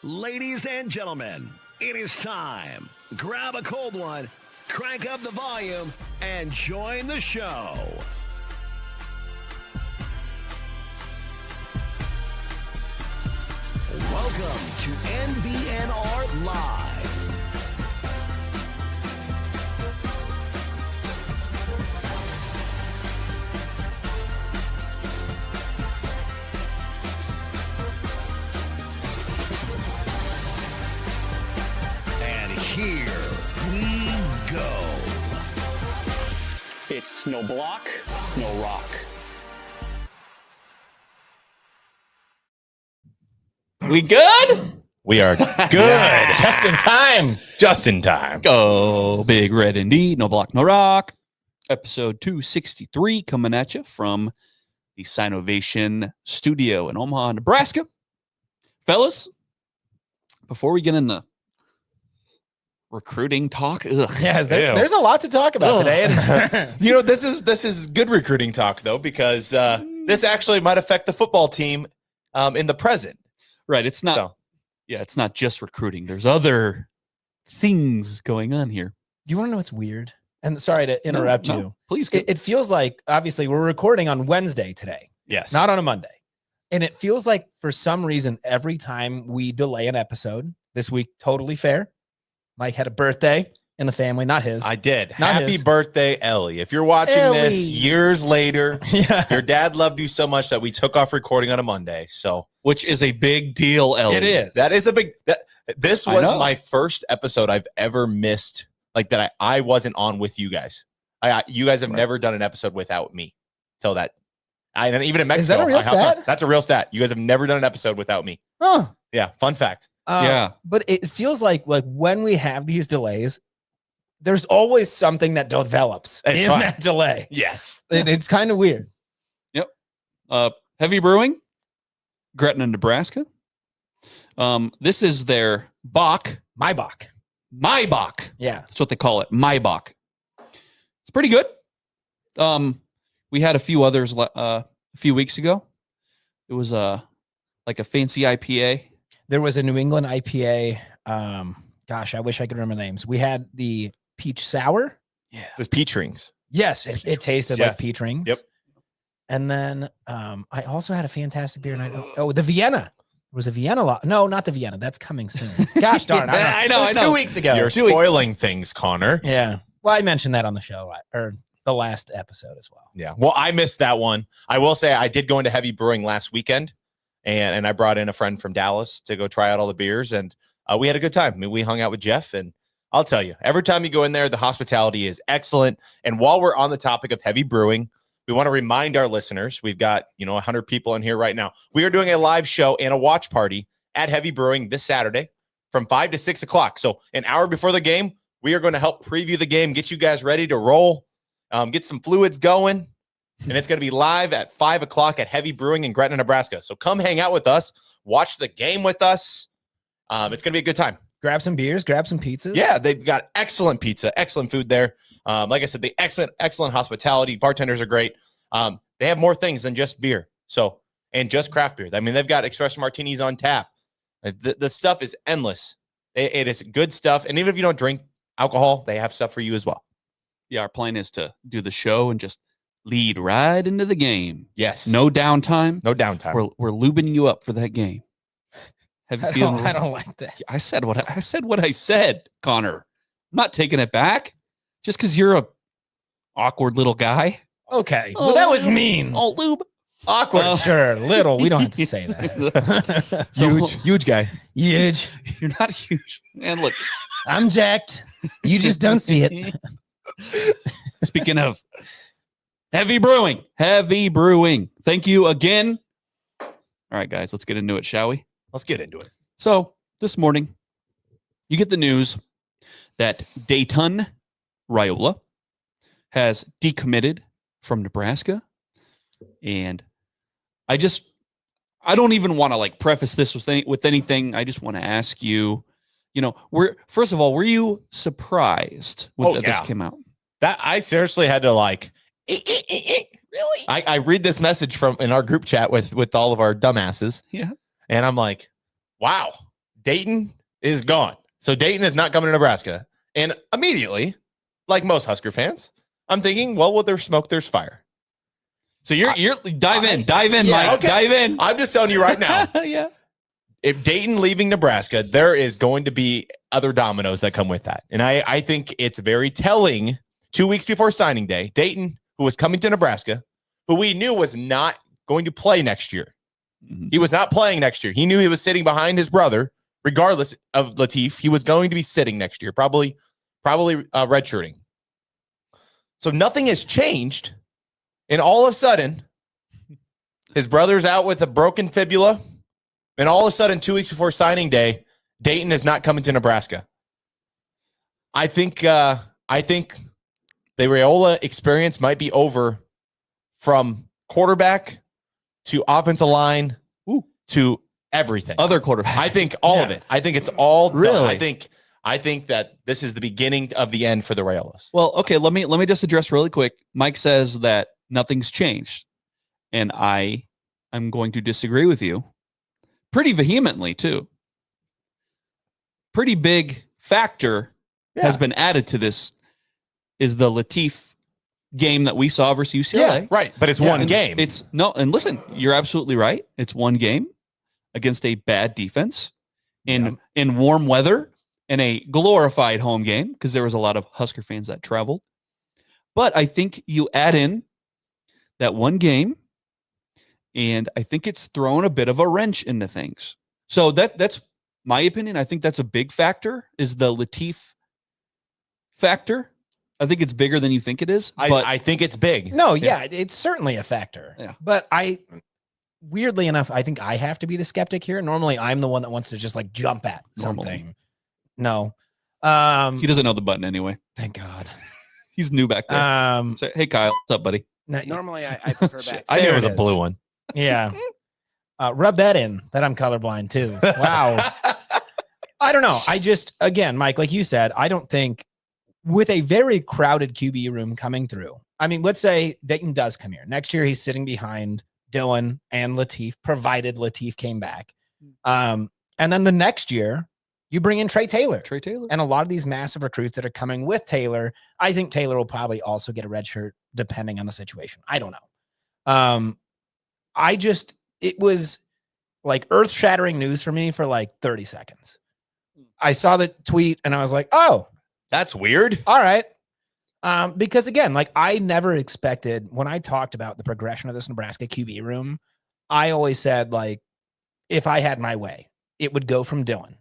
Ladies and gentlemen, it is time. Grab a cold one, crank up the volume, and join the show. Welcome to NBNR Live. And here we go. It's no block, no rock. We good? We are good. Just in time. Just in time. Go Big Red indeed. No block, no rock. Episode 263 coming at you from the Sinovation studio in Omaha, Nebraska. Fellas, before we get into recruiting talk, There's a lot to talk about today. And You know, this is good recruiting talk though, because this actually might affect the football team in the present. right, it's not it's not just recruiting. There's other things going on here. do you want to know what's weird? And sorry to interrupt No, you. please. It feels like, obviously, we're recording on Wednesday today, Yes. not on a Monday. And it feels like for some reason, every time we delay an episode this week, totally fair. Mike had a birthday in the family, not his. I did. Not Happy his. birthday, Ellie. If you're watching this Ellie. years later, Yeah. your dad loved you so much that we took off recording on a Monday. So Which is a big deal, Ellie. It is. that is a big this I was know. my first episode I've ever missed, like that I wasn't on with you guys. You guys have Right. never done an episode without me till that. And even in Mexico, Is that a real I hopped on. stat? That's a real stat. You guys have never done an episode without me. Oh. Yeah, fun fact. Yeah. But it feels like when we have these delays, there's always something that develops It's in fine. that delay. Yes. It's kind of weird. Heavy Brewing, Gretna, Nebraska. This is their Bach, My Bach. my Bach. Yeah. That's what they call it, my Bach. It's pretty good. We had a few others a few weeks ago. It was like a fancy IPA. There was a New England IPA. Gosh, I wish I could remember the names. We had the peach sour. Yeah. The peach rings. Yes, it tasted Yes. like peach rings. Yep. And then I also had a fantastic beer night. Oh, the Vienna. It was a Vienna. No, not the Vienna. That's coming soon. Gosh darn. I know, It was I know. 2 weeks ago. You're 2 weeks. spoiling things, Connor. Yeah. Well, I mentioned that on the show or the last episode as well. Yeah. Well, I missed that one. I will say I did go into Heavy Brewing last weekend, and I brought in a friend from Dallas to go try out all the beers, and we had a good time. I mean, we hung out with Jeff, and I'll tell you, every time you go in there, the hospitality is excellent. And while we're on the topic of Heavy Brewing, we want to remind our listeners, we've got 100 people in here right now. We are doing a live show and a watch party at Heavy Brewing this Saturday from 5 to 6 o'clock. So an hour before the game, we are going to help preview the game, get you guys ready to roll, get some fluids going. And it's going to be live at 5 o'clock at Heavy Brewing in Gretna, Nebraska. So come hang out with us, watch the game with us. It's going to be a good time. Grab some beers, grab some pizzas. Yeah, they've got excellent pizza, excellent food there. Like I said, the excellent hospitality. Bartenders are great. They have more things than just beer. So, and just craft beer. I mean, they've got espresso martinis on tap. The stuff is endless. It is good stuff. And even if you don't drink alcohol, they have stuff for you as well. Yeah, our plan is to do the show and just lead right into the game. Yes. No downtime. No downtime. We're lubing you up for that game. Have you feeling? I don't like that. I said what I said, Connor. I'm not taking it back. Just because you're a awkward little guy. Okay. Well, that was mean. Oh, lube. Awkward. Sure. Little. We don't have to say that. Huge guy. Huge. You're not huge. And look, I'm jacked. You just don't see it. speaking of Heavy Brewing. Thank you again. All right, guys, let's get into it, shall we? Let's get into it. So this morning, you get the news that Dayton Raiola has decommitted from Nebraska. And I don't even want to like preface this with anything. I just want to ask you, first of all, were you surprised that this came out? That I seriously had to like, Really? I read this message from in our group chat with all of our dumbasses. Yeah. And I'm like, wow, Dayton is gone. So Dayton is not coming to Nebraska. And immediately, like most Husker fans, I'm thinking, well, where there's smoke, there's fire. So you're dive in, yeah, Mike, okay. dive in. I'm just telling you right now. Yeah. If Dayton leaving Nebraska, there is going to be other dominoes that come with that. And I think it's very telling 2 weeks before signing day, Dayton, who was coming to Nebraska, who we knew was not going to play next year. Mhm. He was not playing next year. He knew he was sitting behind his brother, regardless of Latif. He was going to be sitting next year, probably redshirting. So nothing has changed. And all of a sudden, his brother's out with a broken fibula. And all of a sudden, 2 weeks before signing day, Dayton is not coming to Nebraska. I think the Raiola experience might be over from quarterback to offensive line to everything. Other quarterback. I think all of it. I think it's all done. Really? I think that this is the beginning of the end for the Raiolas. Well, okay, let me just address really quick. Mike says that nothing's changed. And I'm going to disagree with you pretty vehemently too. Pretty big factor has been added to this is the Latif game that we saw versus UCLA. Yeah, right. But it's one game. It's no, and listen, you're absolutely right. It's one game against a bad defense in warm weather in a glorified home game because there was a lot of Husker fans that traveled. But I think you add in that one game, and I think it's thrown a bit of a wrench into things. So that's my opinion. I think that's a big factor is the Latif factor. I think it's bigger than you think it is. But I think it's big. No, yeah, it's certainly a factor. Yeah. But weirdly enough, I think I have to be the skeptic here. Normally, I'm the one that wants to just like jump at something. No. He doesn't know the button anyway. Thank God. He's new back there. So, hey, Kyle, what's up, buddy? Normally, I prefer back. I knew There it was a is. blue one. Yeah. Rub that in that I'm colorblind too. Wow. I don't know. Again, Mike, like you said, I don't think with a very crowded QB room coming through. I mean, let's say Dayton does come here. Next year, he's sitting behind Dylan and Latif, provided Latif came back. And then the next year, you bring in Trey Taylor. And a lot of these massive recruits that are coming with Taylor, I think Taylor will probably also get a red shirt depending on the situation. I don't know. It was like earth-shattering news for me for like 30 seconds. I saw the tweet and I was like, oh, that's weird. All right. Because again, like I never expected when I talked about the progression of this Nebraska QB room, I always said like, if I had my way, it would go from Dylan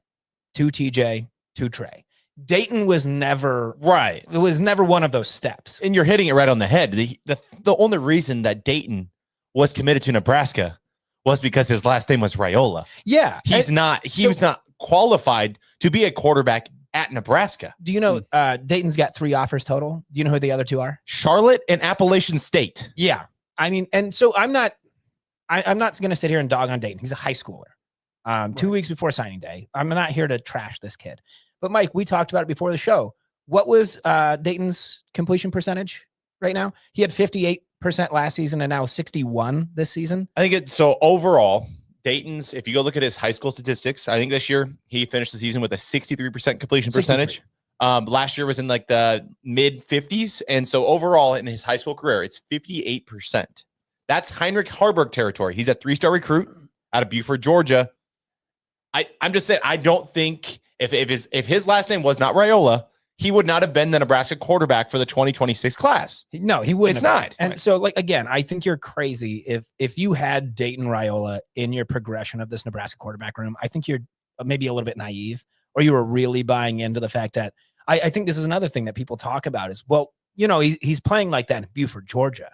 to TJ to Trey. Dayton was never right. It was never one of those steps. And you're hitting it right on the head. The only reason that Dayton was committed to Nebraska was because his last name was Raiola. Yeah. He was not qualified to be a quarterback at Nebraska. Do you know Dayton's got 3 offers total? Do you know who the other 2 are? Charlotte and Appalachian State. Yeah. I mean, and so I'm not going to sit here and dog on Dayton. He's a high schooler. 2 weeks before signing day. I'm not here to trash this kid. But Mike, we talked about it before the show. What was Dayton's completion percentage right now? He had 58% last season and now 61 this season. I think so overall, Dayton's, if you go look at his high school statistics, I think this year he finished the season with a 63% completion percentage. Last year was in like the mid 50s. And so overall in his high school career, it's 58%. That's Heinrich Harburg territory. He's a 3-star recruit out of Beaufort, Georgia. I'm just saying, I don't think if his last name was not Raiola, he would not have been the Nebraska quarterback for the 2026 class. No, he wouldn't. It's not. And so, like, again, I think you're crazy if you had Dayton Raiola in your progression of this Nebraska quarterback room. I think you're maybe a little bit naive, or you were really buying into the fact that I think this is another thing that people talk about is, well, you know, he's playing like that in Beaufort, Georgia.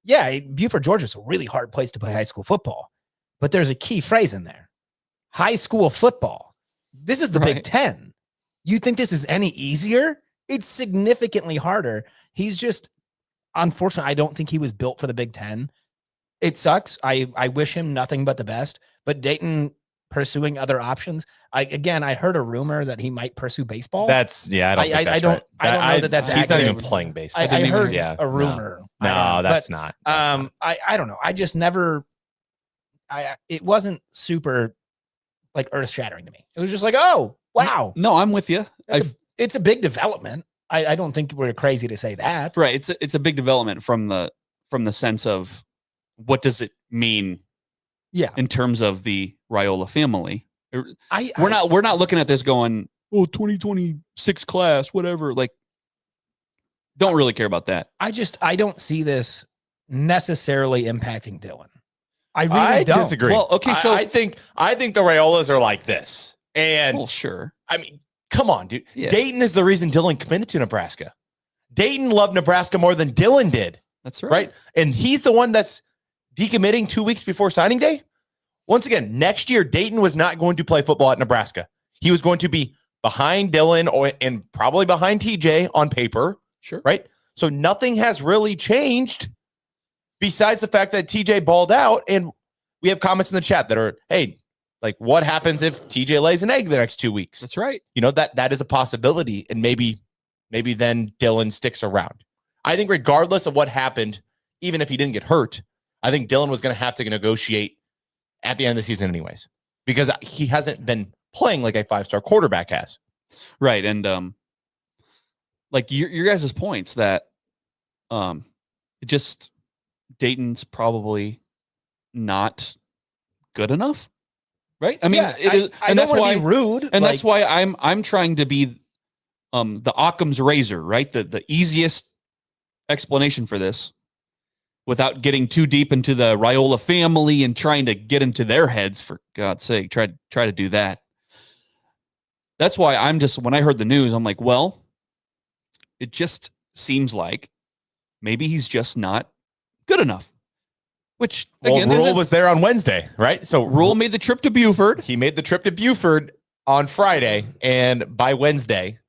Yeah, Beaufort, Georgia is a really hard place to play high school football, but there's a key phrase in there: high school football. This is the Big Ten. You think this is any easier? It's significantly harder. He's just, unfortunately, I don't think he was built for the Big Ten. It sucks. I wish him nothing but the best. But Dayton pursuing other options. I heard a rumor that he might pursue baseball. I don't know that's he's not even playing baseball. I heard a rumor. No, that's not. I don't know. I just never. It wasn't super like earth shattering to me. It was just like, oh, wow. No, I'm with you. It's a big development. I don't think we're crazy to say that. Right. It's a big development from the sense of what does it mean Yeah. in terms of the Raiola family. We're not looking at this going, oh, 2026 class, whatever. Like, don't really care about that. I don't see this necessarily impacting Dylan. I really don't. disagree. Well, okay, so I think the Raiolas are like this. And well, sure. I mean, come on, dude. Yeah. Dayton is the reason Dylan committed to Nebraska. Dayton loved Nebraska more than Dylan did. That's right. Right? And he's the one that's decommitting 2 weeks before signing day. Once again, next year, Dayton was not going to play football at Nebraska. He was going to be behind Dylan and probably behind TJ on paper. Sure. Right? So nothing has really changed besides the fact that TJ balled out. And we have comments in the chat that are, hey, like, what happens if TJ lays an egg the next 2 weeks? That's right. You know, that is a possibility. And maybe then Dylan sticks around. I think regardless of what happened, even if he didn't get hurt, I think Dylan was going to have to negotiate at the end of the season anyways, because he hasn't been playing like a 5-star quarterback has. Right. And like your guys' points that it just Dayton's probably not good enough. Right. I mean, Yeah, it is, I and don't that's want why to be rude. and that's why I'm trying to be the Occam's razor, right? The easiest explanation for this without getting too deep into the Raiola family and trying to get into their heads, for God's sake, try to do that. That's why I'm just, when I heard the news, I'm like, well, it just seems like maybe he's just not good enough. Which, again, Rule was there on Wednesday, right? So Rule made the trip to Buford. He made the trip to Buford on Friday, and by Wednesday,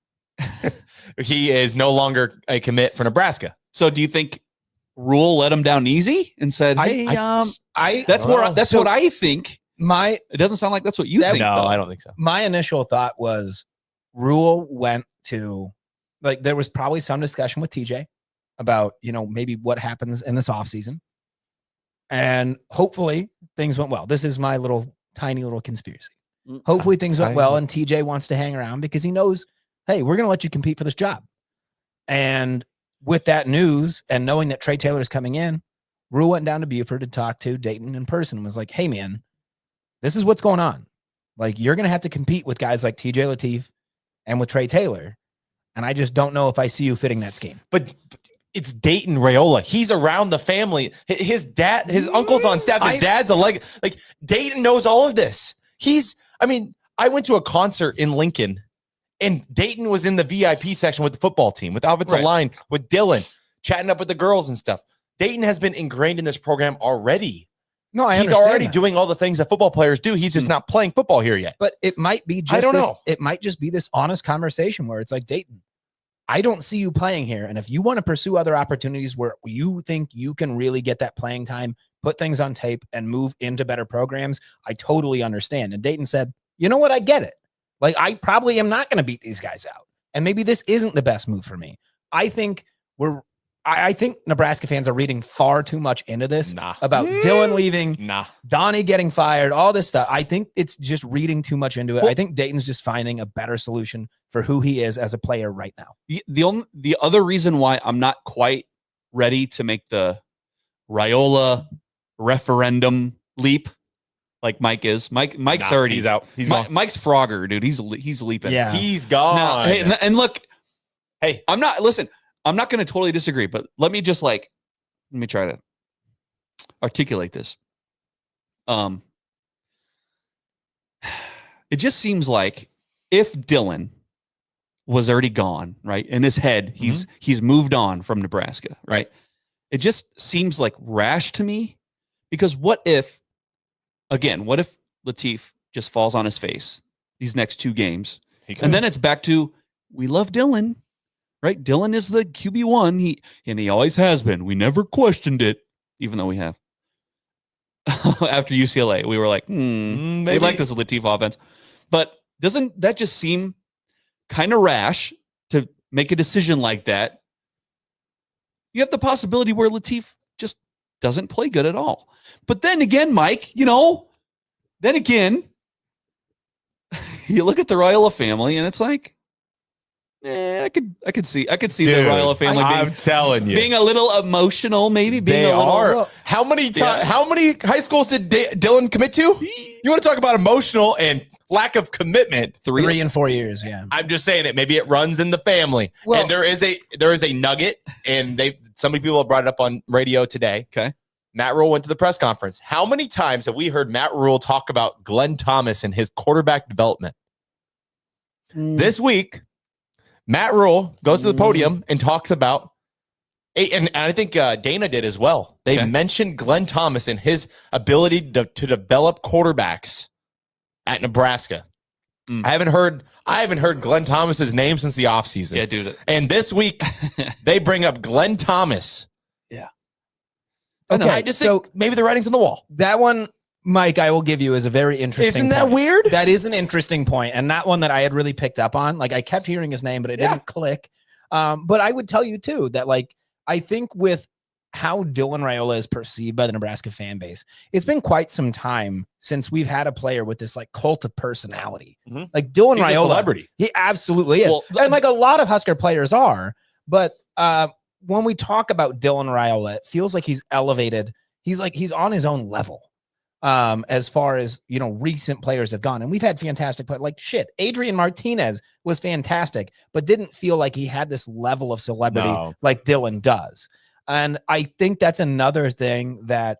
he is no longer a commit for Nebraska. So do you think Rule let him down easy and said, "Hey, that's what I think." It doesn't sound like that's what you think. No, though. I don't think so. My initial thought was Rule went to, like, there was probably some discussion with TJ about, maybe what happens in this offseason. And hopefully things went well. This is my tiny little conspiracy. Hopefully things went well, and TJ wants to hang around because he knows, hey, we're going to let you compete for this job. And with that news and knowing that Trey Taylor is coming in, Rule went down to Buford to talk to Dayton in person and was like, hey, man, this is what's going on. Like, you're going to have to compete with guys like TJ Lateef and with Trey Taylor. And I just don't know if I see you fitting that scheme. But it's Dayton Raiola. He's around the family. His dad, his uncle's on staff. His dad's like Dayton knows all of this. I went to a concert in Lincoln, and Dayton was in the VIP section with the football team, with offensive line, with Dylan, chatting up with the girls and stuff. Dayton has been ingrained in this program already. No, he's already doing all the things that football players do. He's just not playing football here yet. But it might be just I don't know. It might just be this honest conversation where it's like, Dayton, I don't see you playing here. And if you want to pursue other opportunities where you think you can really get that playing time, put things on tape, and move into better programs, I totally understand. And Dayton said, you know what? I get it. Like, I probably am not going to beat these guys out. And maybe this isn't the best move for me. I think Nebraska fans are reading far too much into this about Dylan leaving, Donnie getting fired, all this stuff. I think it's just reading too much into it. I think Dayton's just finding a better solution for who he is as a player right now. The other reason why I'm not quite ready to make the Raiola referendum leap like Mike is. Mike's already he's out. He's gone. Mike's Frogger, dude. He's leaping. Yeah, he's gone. Now, hey, and look, hey, I'm not going to totally disagree, but let me try to articulate this. It just seems like if Dylan was already gone, right? In his head, he's moved on from Nebraska, right? It just seems like rash to me, because what if Lateef just falls on his face these next 2 games, and then it's back to, we love Dylan. Right, Dylan is the QB1. He always has been. We never questioned it, even though we have. After UCLA, we were like, they like this Lateef offense. But doesn't that just seem kind of rash to make a decision like that? You have the possibility where Lateef just doesn't play good at all. But then again, Mike, you look at the Raiola family, and it's like, I could see the Dude, Raiola family I'm telling you, being a little emotional, maybe being they a little. are. How many How many high schools did Dylan commit to? You want to talk about emotional and lack of commitment? 3 and 4 years. Yeah. I'm just saying it. Maybe it runs in the family. Well- and there is a nugget, and so many people have brought it up on radio today. Okay. Matt Rule went to the press conference. How many times have we heard Matt Rule talk about Glenn Thomas and his quarterback development? This week, Matt Rule goes to the podium and talks about, and I think Dana did as well. They mentioned Glenn Thomas and his ability to develop quarterbacks at Nebraska. I haven't heard Glenn Thomas's name since the offseason. Yeah, dude. And this week, they bring up Glenn Thomas. Yeah. Okay, I just think maybe the writing's on the wall. That one, Mike, I will give you is a very interesting Isn't that point. weird? That is an interesting point, and not one that I had really picked up on. Like, I kept hearing his name, but it didn't click. But I would tell you, too, that, like, I think with how Dylan Raiola is perceived by the Nebraska fan base, it's been quite some time since we've had a player with this, like, cult of personality. Mhm. Like, Dylan He's a Raiola. celebrity. He absolutely is. Well, and, like, a lot of Husker players are. But when we talk about Dylan Raiola, it feels like he's elevated. He's on his own level. As far as, you know, recent players have gone. And we've had fantastic players. Like, Adrian Martinez was fantastic, but didn't feel like he had this level of celebrity like Dylan does. And I think that's another thing that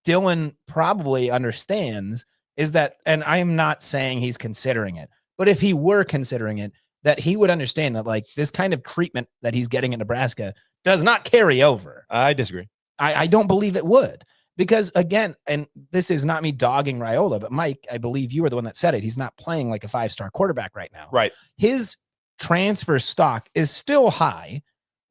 Dylan probably understands is that, and I am not saying he's considering it, but if he were considering it, that he would understand that, like, this kind of treatment that he's getting in Nebraska does not carry over. I disagree. I don't believe it would. Because, again, and this is not me dogging Raiola, but Mike, I believe you were the one that said it. He's not playing like a 5-star quarterback right now. Right. His transfer stock is still high,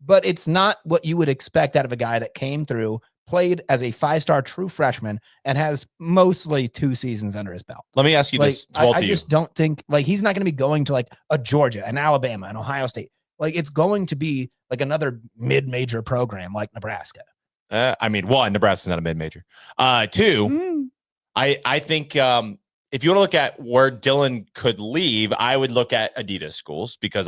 but it's not what you would expect out of a guy that came through, played as a 5-star true freshman, and has mostly 2 seasons under his belt. Let me ask you Like, this. I just don't think, like, he's not going to be going to, like, a Georgia, an Alabama, an Ohio State. Like, it's going to be like another mid-major program like Nebraska. I mean, one, Nebraska's not a mid-major. Two, I think if you want to look at where Dylan could leave, I would look at Adidas schools, because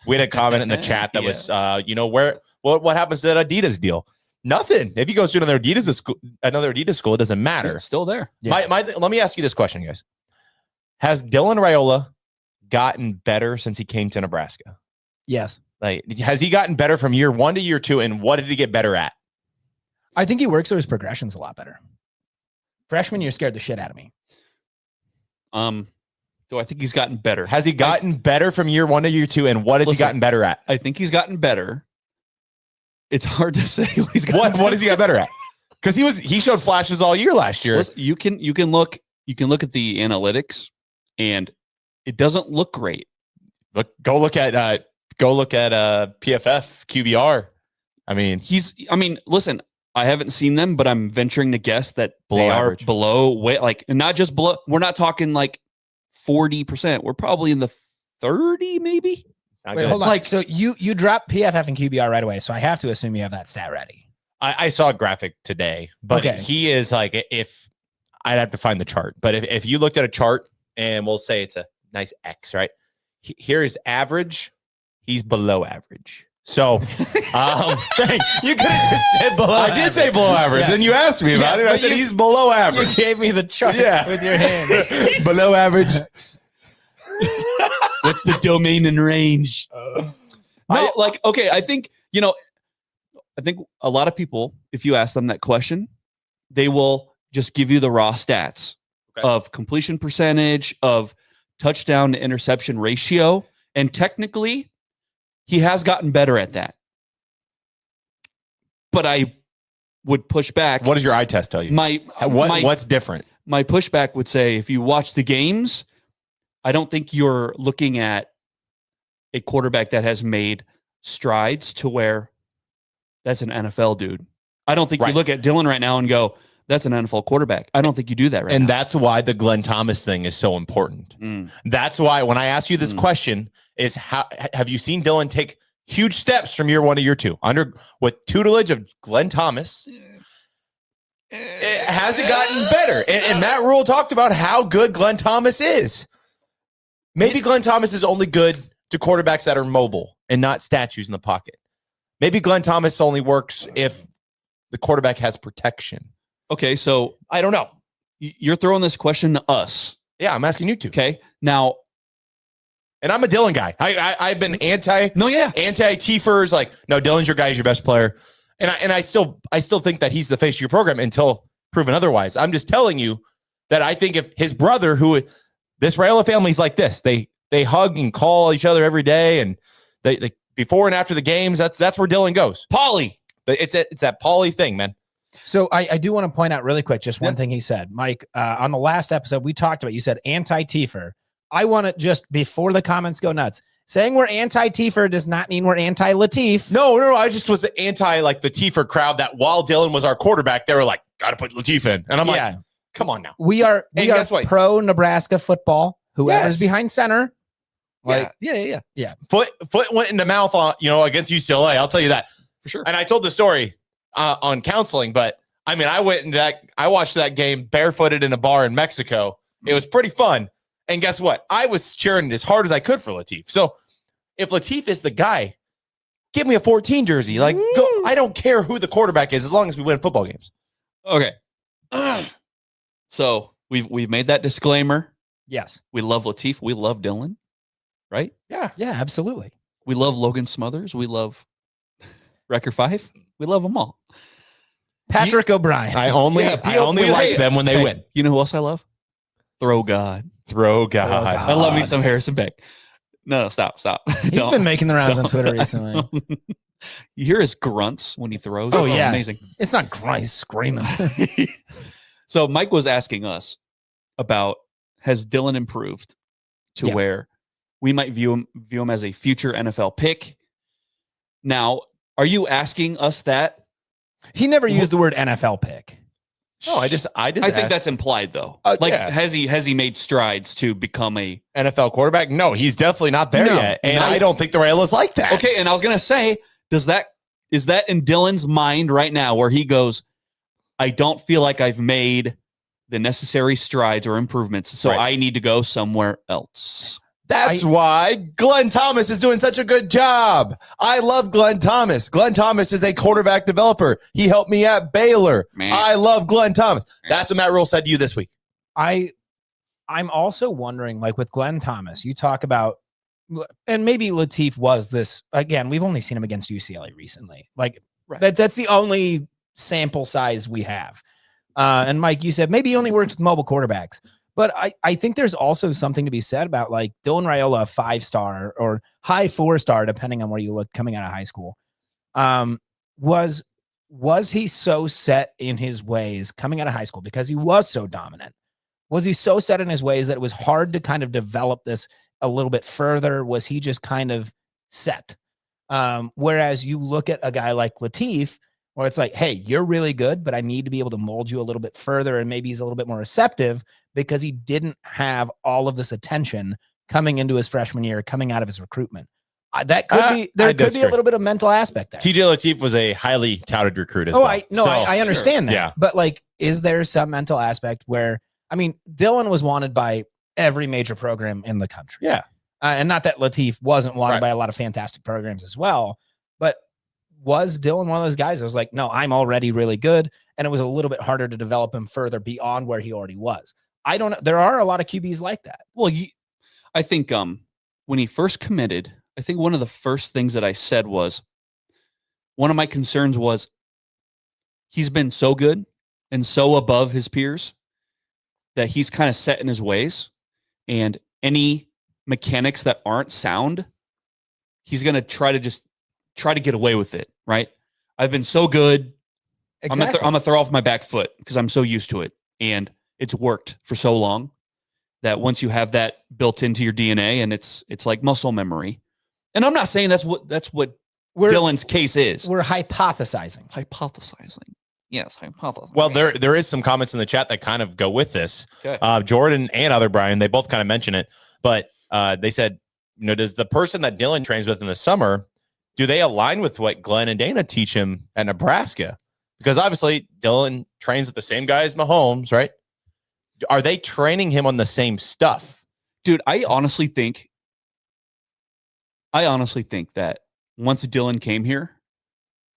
we had a comment in the chat that was, what happens to that Adidas deal? Nothing. If he goes to another Adidas school, it doesn't matter. It's still there. Yeah. Let me ask you this question, guys. Has Dylan Raiola gotten better since he came to Nebraska? Yes. Like, has he gotten better from year 1 to year 2, and what did he get better at? I think he works through his progressions a lot better. Freshman year scared the shit out of me. So I think he's gotten better. Has he gotten better from year 1 to year 2, and what has he gotten better at? I think he's gotten better. It's hard to say what he's gotten. What has he got better at? Because he showed flashes all year last year. Listen, you can look at the analytics, and it doesn't look great. Go look at PFF QBR. I mean, listen, I haven't seen them, but I'm venturing to guess that they average. are below, like, not just below. We're not talking like 40%. We're probably in the 30, maybe. Wait, hold on. Like, so you drop PFF and QBR right away, so I have to assume you have that stat ready. I saw a graphic today, but he is like, if I'd have to find the chart, but if you looked at a chart and we'll say it's a nice X, right? Here is average. He's below average. So, you could have just said below. I did say below average, and you asked me about it. I said he's below average. You gave me the chart with your hands. Below average. What's the domain and range? I think a lot of people, if you ask them that question, they will just give you the raw stats of completion percentage, of touchdown to interception ratio, and technically, he has gotten better at that. But I would push back. What does your eye test tell you? What's different? My pushback would say, if you watch the games, I don't think you're looking at a quarterback that has made strides to where that's an NFL dude. I don't think you look at Dylan right now and go, that's an NFL quarterback. I don't think you do that right now. And that's why the Glenn Thomas thing is so important. That's why when I ask you this question is, how have you seen Dylan take huge steps from year 1 to year 2 with tutelage of Glenn Thomas? Has it gotten better? And Matt Rule talked about how good Glenn Thomas is. Maybe Glenn Thomas is only good to quarterbacks that are mobile and not statues in the pocket. Maybe Glenn Thomas only works if the quarterback has protection. Okay, so I don't know. you're throwing this question to us. Yeah, I'm asking you to. Okay, now, And I'm a Dylan guy. I've been anti-Tiefers. Like, no, Dylan's your guy. He's your best player. And I still think that he's the face of your program until proven otherwise. I'm just telling you that I think if his brother, who this Raiola family's like this, they hug and call each other every day, and they before and after the games, that's where Dylan goes. Paulie. It's that Paulie thing, man. So I do want to point out really quick, just one thing he said, Mike, on the last episode we talked about, you said anti-Tiefer. I want to just, before the comments go nuts, saying we're anti-Tiefer does not mean we're anti-Latif. No. I just was anti like the Tiefer crowd that while Dylan was our quarterback, they were like, got to put Latif in. And I'm like, come on now. We are guess what? pro Nebraska football. Whoever's behind center. Like, Yeah. Foot went in the mouth on, against UCLA. I'll tell you that For sure. And I told the story on counseling, but I mean, I watched that game barefooted in a bar in Mexico. It was pretty fun. And guess what? I was cheering as hard as I could for Latif. So if Latif is the guy, give me a 14 jersey. Like, I don't care who the quarterback is as long as we win football games. Okay. So we've made that disclaimer. yes. We love Latif. We love Dylan. Right? Yeah. Yeah, absolutely. We love Logan Smothers. We love Wrecker 5. We love them all. Patrick O'Brien. I only like them when they win. You know who else I love? Throw God. Throw God. I love me some Harrison Beck. No, stop. He's been making the rounds on Twitter recently. You hear his grunts when he throws. Oh, It's yeah. amazing. It's not grunt, he's screaming. So Mike was asking us about, has Dylan improved to where we might view him as a future NFL pick? Now, are you asking us that? He never used the word NFL pick. No, I think think that's implied though. Has he made strides to become a NFL quarterback. No, he's definitely not there yet. And I don't think the Raiolas like that. Okay, and I was gonna say, is that in Dylan's mind right now where he goes, I don't feel like I've made the necessary strides or improvements, so I need to go somewhere else. That's why Glenn Thomas is doing such a good job. I love Glenn Thomas. Glenn Thomas is a quarterback developer. He helped me at Baylor. Man. I love Glenn Thomas. That's what Matt Rule said to you this week. I'm also wondering, like with Glenn Thomas, you talk about, and maybe Latif was this, again, we've only seen him against UCLA recently. Like that's the only sample size we have. And Mike, you said maybe he only works with mobile quarterbacks. But I think there's also something to be said about like Dylan Raiola, a 5-star or high 4-star, depending on where you look, coming out of high school. Was he so set in his ways coming out of high school because he was so dominant? Was he so set in his ways that it was hard to kind of develop this a little bit further? Was he just kind of set? Whereas you look at a guy like Latif, where it's like, hey, you're really good, but I need to be able to mold you a little bit further. And maybe he's a little bit more receptive because he didn't have all of this attention coming into his freshman year, coming out of his recruitment. That could be, there could be a little bit of mental aspect there. TJ Latif was a highly touted recruit as well. I understand that. Yeah. But like, is there some mental aspect where, I mean, Dylan was wanted by every major program in the country. Yeah. And not that Latif wasn't wanted by a lot of fantastic programs as well, but was Dylan one of those guys that was like, no, I'm already really good. And it was a little bit harder to develop him further beyond where he already was. I don't know. There are a lot of QBs like that. Well, I think when he first committed, I think one of the first things that I said was, one of my concerns was he's been so good and so above his peers that he's kind of set in his ways, and any mechanics that aren't sound, he's going to try to get away with it. Right. I've been so good. Exactly. I'm gonna throw off my back foot because I'm so used to it. And it's worked for so long that once you have that built into your DNA, and it's like muscle memory. And I'm not saying that's what Dylan's case is. We're hypothesizing. Yes, hypothesizing. Well, there is some comments in the chat that kind of go with this. Okay. Jordan and other Brian, they both kind of mention it, but they said, does the person that Dylan trains with in the summer, do they align with what Glenn and Dana teach him at Nebraska? Because obviously Dylan trains with the same guy as Mahomes, right? Are they training him on the same stuff? Dude, I honestly think that once Dylan came here,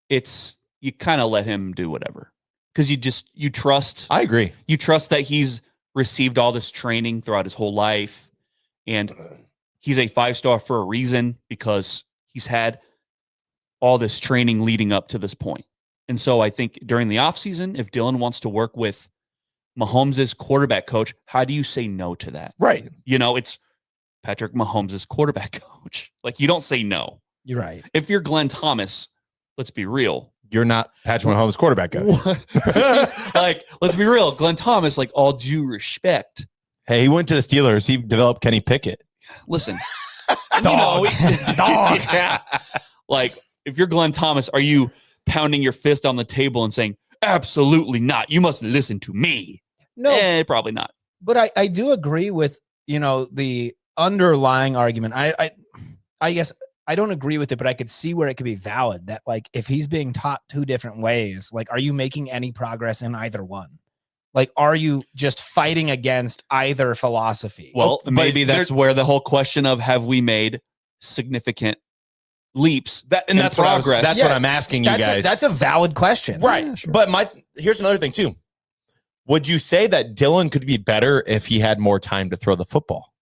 you kind of let him do whatever. Because you trust. I agree. You trust that he's received all this training throughout his whole life. And he's a 5-star for a reason because he's had all this training leading up to this point. And so I think during the offseason, if Dylan wants to work with Mahomes' quarterback coach, how do you say no to that? Right. It's Patrick Mahomes' quarterback coach. Like, you don't say no. You're right. If you're Glenn Thomas, let's be real. You're not Patrick Mahomes' quarterback coach. Like, let's be real. Glenn Thomas, like, all due respect. Hey, he went to the Steelers. He developed Kenny Pickett. Listen. Dog. Dog. Yeah. Like, if you're Glenn Thomas, are you pounding your fist on the table and saying, absolutely not, you must listen to me? No, Probably not. but I do agree with, the underlying argument. I guess I don't agree with it, but I could see where it could be valid that, like, if he's being taught two different ways, like, are you making any progress in either one? Like, are you just fighting against either philosophy? Well, But maybe that's where the whole question of have we made significant leaps That's progress. what I'm asking you guys. That's a valid question. Right. Yeah, sure. But here's another thing too. Would you say that Dylan could be better if he had more time to throw the football?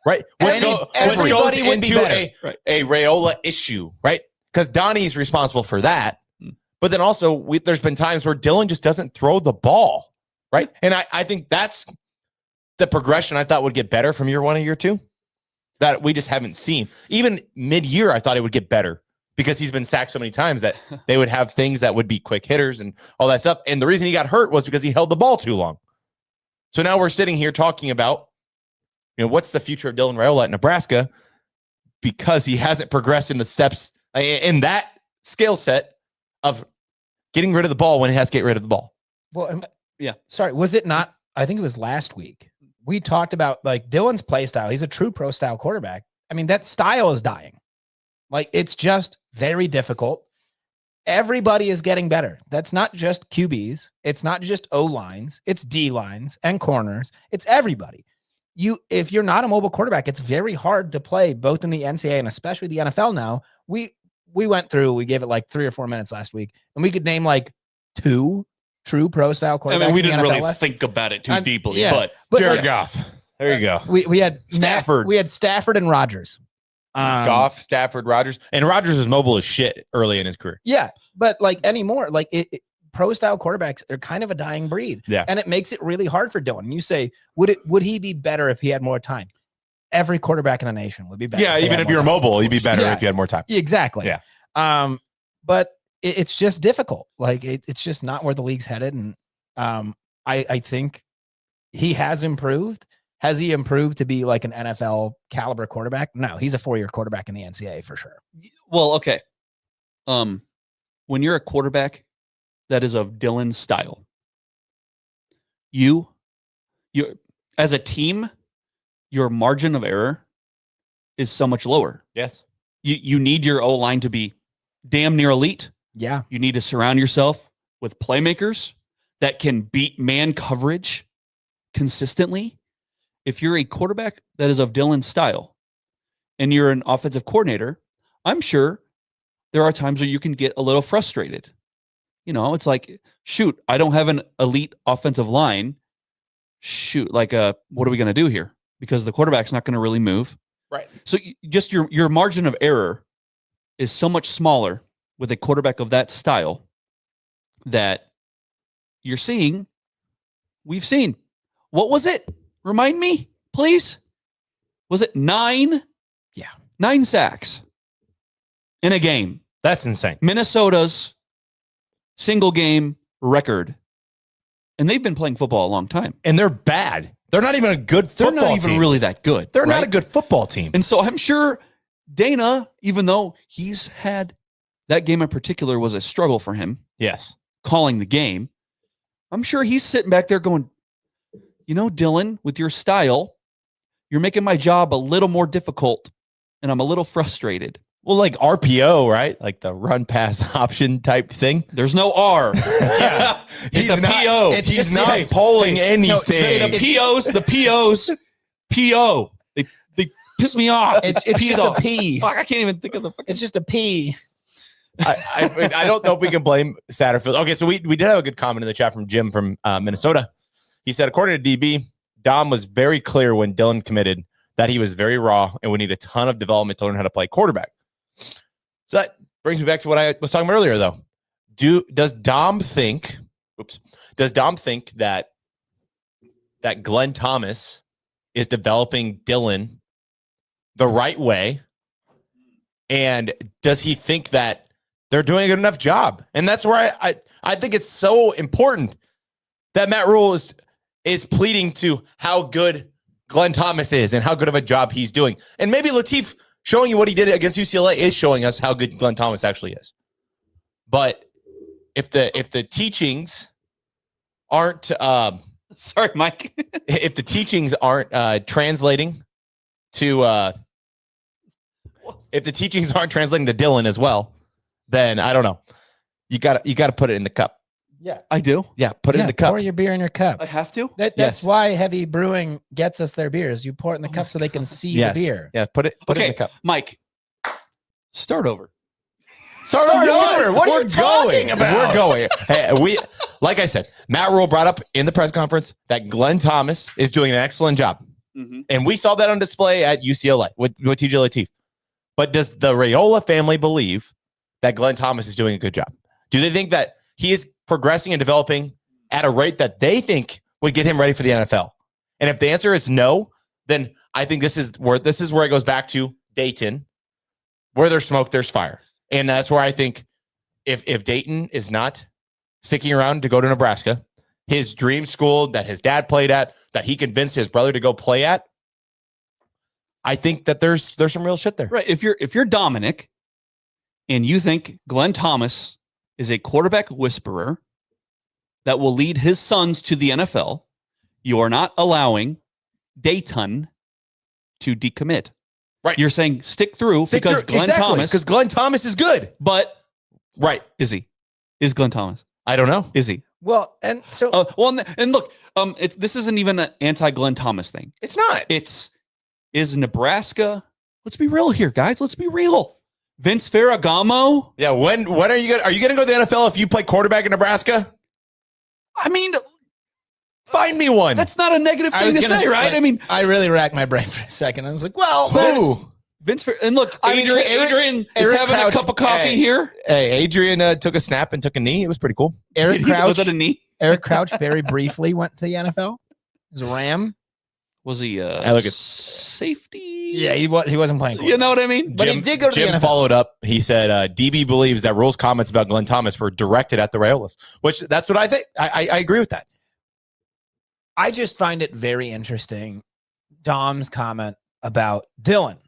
Right. Everybody would be better. A Raiola issue, right? Because Donnie's responsible for that. Hmm. But then also there's been times where Dylan just doesn't throw the ball. Right. And I think that's the progression I thought would get better from year 1 to year 2 that we just haven't seen. Even mid-year, I thought it would get better because he's been sacked so many times that they would have things that would be quick hitters and all that stuff. And the reason he got hurt was because he held the ball too long. So now we're sitting here talking about, what's the future of Dylan Raiola at Nebraska because he hasn't progressed in the steps in that skill set of getting rid of the ball when he has to get rid of the ball. Well, Yeah. sorry, was it not? I think it was last week. We talked about, like, Dylan's play style. He's a true pro style quarterback. I mean, that style is dying. Like, it's just very difficult. Everybody is getting better. That's not just QBs. It's not just O lines. It's D lines and corners. It's everybody. If you're not a mobile quarterback, it's very hard to play both in the NCAA and especially the NFL now. We gave it like 3 or 4 minutes last week, and we could name like 2 true pro style quarterbacks. I mean, we in the didn't NFL really left. think about it too deeply, yeah. but Jared Goff. There you go. We had Stafford. We had Stafford and Rodgers. Goff, Stafford, Rodgers. And Rodgers was mobile as shit early in his career. Yeah, but like anymore, like pro style quarterbacks are kind of a dying breed. Yeah. And it makes it really hard for Dylan. You say, would he be better if he had more time? Every quarterback in the nation would be better. Yeah, even if you're mobile, you'd be better if you had more time. Exactly. Yeah. But it's just difficult. Like it's just not where the league's headed. And I think he has improved. Has he improved to be like an NFL caliber quarterback? No, he's a 4-year quarterback in the NCAA for sure. well, okay. When you're a quarterback that is of Dylan's style, you as a team, your margin of error is so much lower. Yes. You need your O-line to be damn near elite. Yeah. You need to surround yourself with playmakers that can beat man coverage consistently. If you're a quarterback that is of Dylan's style and you're an offensive coordinator, I'm sure there are times where you can get a little frustrated. It's like, shoot, I don't have an elite offensive line. Shoot, like, what are we going to do here? Because the quarterback's not going to really move. Right. So just your margin of error is so much smaller with a quarterback of that style that we've seen. What was it? Remind me, please. Was it 9? Yeah. 9 sacks in a game. That's insane. Minnesota's single game record. And they've been playing football a long time. And they're bad. They're not even a good football They're not even team. really that good. They're not right? a good football team. And so I'm sure Dana, even though he's had that game in particular was a struggle for him, Yes. calling the game, I'm sure he's sitting back there going, Dylan, with your style, you're making my job a little more difficult and I'm a little frustrated. Well, like RPO, right? Like the run pass option type thing. There's no R. Yeah. It's a PO. He's not polling anything. The POs, PO. They piss me off. It's Peed just off. a P. Fuck, I can't even think of the fucking. It's just a P. I don't know if we can blame Satterfield. Okay, so we did have a good comment in the chat from Jim from Minnesota. He said, according to DB, Dom was very clear when Dylan committed that he was very raw and would need a ton of development to learn how to play quarterback. So that brings me back to what I was talking about earlier, though. Does Dom think that Glenn Thomas is developing Dylan the right way? And does he think that they're doing a good enough job? And that's where I think it's so important that Matt Rule is pleading to how good Glenn Thomas is and how good of a job he's doing. And maybe Latif showing you what he did against UCLA is showing us how good Glenn Thomas actually is. But if the teachings aren't sorry, Mike. if the teachings aren't translating to Dylan as well, then I don't know. You got to put it in the cup. Yeah, I do. Yeah, put it in the cup. Pour your beer in your cup. I have to. That's Yes. why Heavy Brewing gets us their beers. You pour it in the cup so they can see Yes. the beer. Yeah, put it in Okay, the cup. Mike. Start over. Start over. What are you talking about? We're going. Hey, like I said, Matt Rule brought up in the press conference that Glenn Thomas is doing an excellent job. Mm-hmm. And we saw that on display at UCLA with TJ Latif. But does the Raiola family believe that Glenn Thomas is doing a good job? Do they think that he is progressing and developing at a rate that they think would get him ready for the NFL? And if the answer is no, then I think this is where it goes back to Dayton. Where there's smoke, there's fire. And that's where I think if Dayton is not sticking around to go to Nebraska, his dream school that his dad played at, that he convinced his brother to go play at, I think that there's some real shit there. Right. If you're Dominic and you think Glenn Thomas is a quarterback whisperer that will lead his sons to the NFL, you are not allowing Dayton to decommit. Right. You're saying stick through because Glenn Thomas. Because Glenn Thomas is good. But right. Is he? Is Glenn Thomas? I don't know. Is he? Well, and so and look, this isn't even an anti-Glenn Thomas thing. It's not. Is Nebraska? Let's be real here, guys. Let's be real. Vince Ferragamo. Yeah. When are you going to go to the NFL if you play quarterback in Nebraska? I mean, find me one. That's not a negative thing to say, right? I mean, I really racked my brain for a second. I was like, well, Vince and look, Adrian is having Crouch, a cup of coffee here. Hey, Adrian took a snap and took a knee. It was pretty cool. Eric Crouch. Was it a knee? Eric Crouch very briefly went to the NFL. He was a Ram. Was he look at safety? Yeah, he wasn't playing. You know what I mean? But he did go to Jim the NFL. followed up. He said DB believes that Rule's comments about Glenn Thomas were directed at the Raiolas, which that's what I think. I agree with that. I just find it very interesting. Dom's comment about Dylan,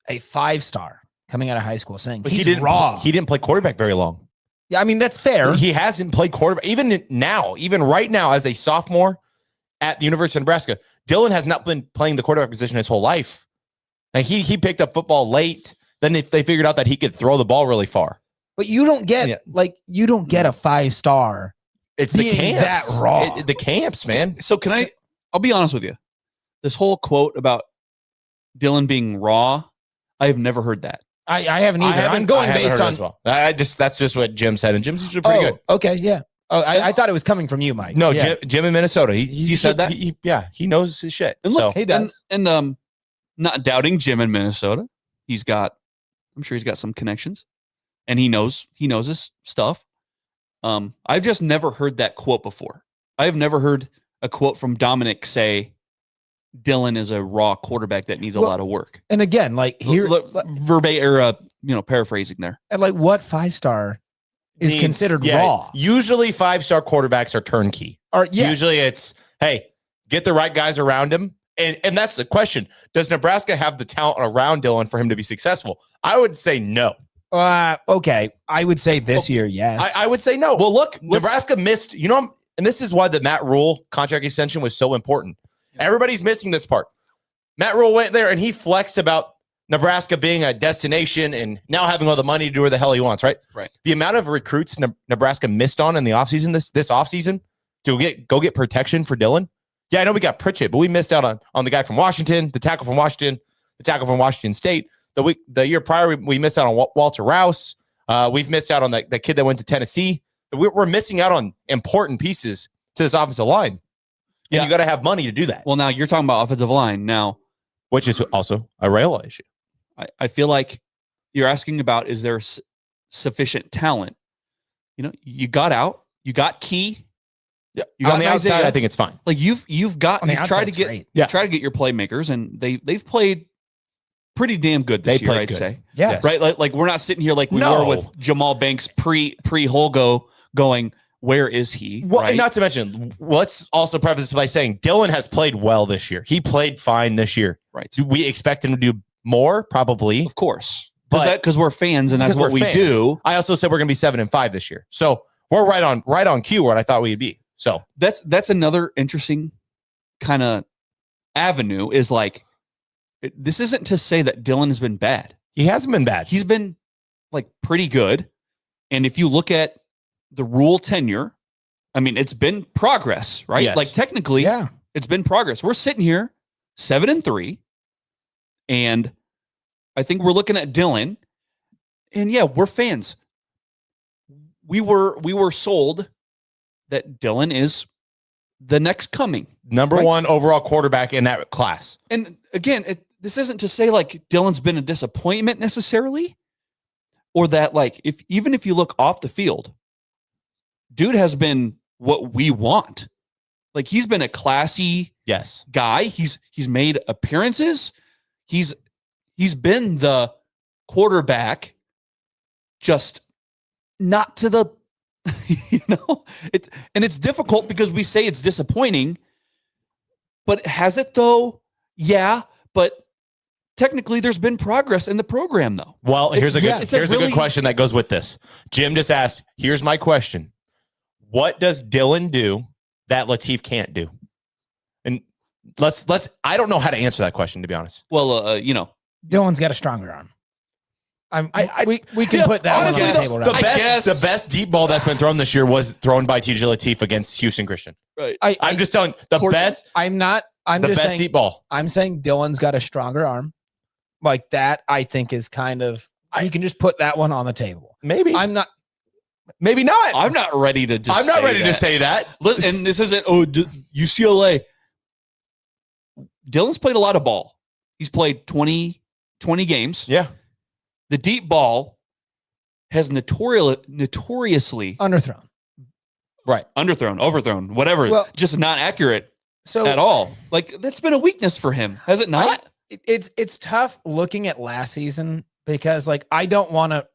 a 5-star coming out of high school, saying But he's he didn't raw. He didn't play quarterback very long. Yeah, I mean, that's fair. He hasn't played quarterback. Even right now, as a sophomore at the University of Nebraska, Dylan has not been playing the quarterback position his whole life. And he picked up football late. Then they figured out that he could throw the ball really far. But you don't get a 5-star. It's the being camps. that raw. The camps, man. So I'll be honest with you. This whole quote about Dylan being raw, I have never heard that. I haven't either. I'm going based on. As well. That's just what Jim said, and Jim's usually pretty good. Okay, yeah. Oh, I thought it was coming from you, Mike. No, yeah. Jim in Minnesota. He said that? He knows his shit. And look, he does. And not doubting Jim in Minnesota. I'm sure he's got some connections, and he knows his stuff. I've just never heard that quote before. I have never heard a quote from Dominic say Dylan is a raw quarterback that needs a lot of work. And again, like here, paraphrasing there. and like what 5-star is considered raw? Usually 5-star quarterbacks are turnkey. Usually it's, hey, get the right guys around him. And that's the question. Does Nebraska have the talent around Dylan for him to be successful? I would say no. Okay. I would say this year, yes. I would say no. Well, look, Nebraska missed, and this is why the Matt Rule contract extension was so important. Everybody's missing this part. Matt Rule went there and he flexed about Nebraska being a destination and now having all the money to do where the hell he wants, right? Right. The amount of recruits Nebraska missed on in the offseason, this offseason, to go get protection for Dylan, Yeah, I know we got Pritchett, but we missed out on the guy from Washington, the tackle from Washington, the tackle from Washington State. The year prior, we missed out on Walter Rouse. We've missed out on the kid that went to Tennessee. We're missing out on important pieces to this offensive line. And you got to have money to do that. Well, now you're talking about offensive line now, which is also a Raiola issue. I feel like you're asking about, is there sufficient talent? You got Key. Yeah, you got on the outside, Isaiah. I think it's fine. Like you've tried to get try to get your playmakers, and they've played pretty damn good this year, I'd say. Yeah. Yes. Right? Like we're not sitting here like we were with Jamal Banks pre-Holgo going, where is he? Well, right? and not to mention, let's also preface this by saying Dylan has played well this year. He played fine this year. Right. Do we expect him to do more? Probably. Of course. But Because we're fans and that's what we do. I also said we're going to be 7-5 this year. So we're right on cue where I thought we'd be. So that's another interesting kind of avenue is like, this isn't to say that Dylan has been bad. He hasn't been bad. He's been like pretty good. And if you look at the rule tenure, I mean, it's been progress, right? Yes. Like technically, it's been progress. We're sitting here 7-3. And I think we're looking at Dylan. And yeah, we're fans. We were sold that Dylan is the next coming. Number one overall quarterback in that class. And again, this isn't to say like Dylan's been a disappointment necessarily, or that like even if you look off the field, dude has been what we want. Like he's been a classy guy. He's made appearances. He's been the quarterback, just not to the it's difficult because we say it's disappointing, but has it though? Yeah, but technically there's been progress in the program though. Well, here's a good question that goes with this. Jim just asked, here's my question. What does Dylan do that Latif can't do? And let's I don't know how to answer that question, to be honest. Well, Dylan's got a stronger arm. We can put that honestly, one on the table. Right? The best deep ball that's been thrown this year was thrown by TJ Latif against Houston Christian. Right. I'm just telling you, the best deep ball. I'm saying Dylan's got a stronger arm. Like that, I think is kind of you can just put that one on the table. Maybe. Maybe not. I'm not ready to just I'm not ready to say that. Listen, and this isn't UCLA. Dylan's played a lot of ball. He's played 20 games. Yeah. The deep ball has notoriously underthrown. Right. Underthrown, overthrown, whatever. Just not accurate at all. Like that's been a weakness for him, has it not? It's tough looking at last season because like I don't want to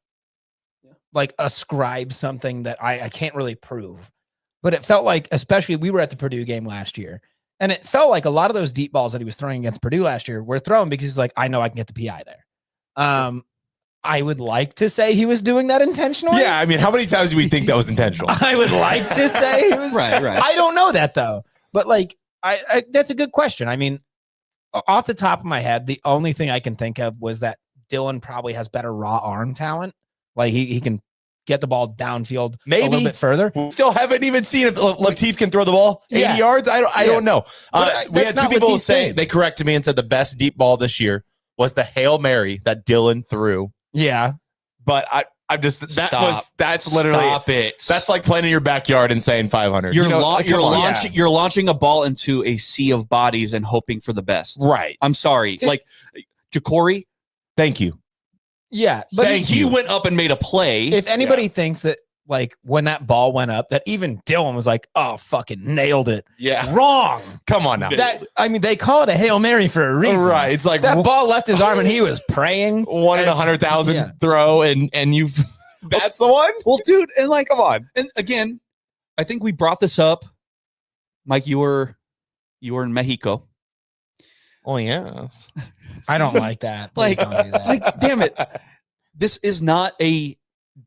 like ascribe something that I can't really prove. But it felt like, especially we were at the Purdue game last year, and it felt like a lot of those deep balls that he was throwing against Purdue last year were thrown because he's like, I know I can get the PI there. I would like to say he was doing that intentionally. Yeah, I mean, how many times do we think that was intentional? I would like to say he was right. I don't know that though. But like I that's a good question. I mean, off the top of my head, the only thing I can think of was that Dylan probably has better raw arm talent. Like he can get the ball downfield a little bit further. We still haven't even seen if Latif can throw the ball 80 yards. I don't know. We had two people say they corrected me and said the best deep ball this year was the Hail Mary that Dylan threw. Yeah. But that's literally that's like playing in your backyard and saying 500. You're launching a ball into a sea of bodies and hoping for the best. Right. I'm sorry. Like Jacory, thank you. Yeah, but he went up and made a play. If anybody thinks that like when that ball went up, that even Dylan was like, "Oh, fucking nailed it." Yeah, wrong. Come on now. They call it a Hail Mary for a reason, right? It's like that ball left his arm and he was praying. 1 in 100,000 throw, and you've that's the one. Well, dude, and like, come on. And again, I think we brought this up, Mike. You were in Mexico. Oh yes. I don't like that. Please don't do that. Like, damn it. This is not a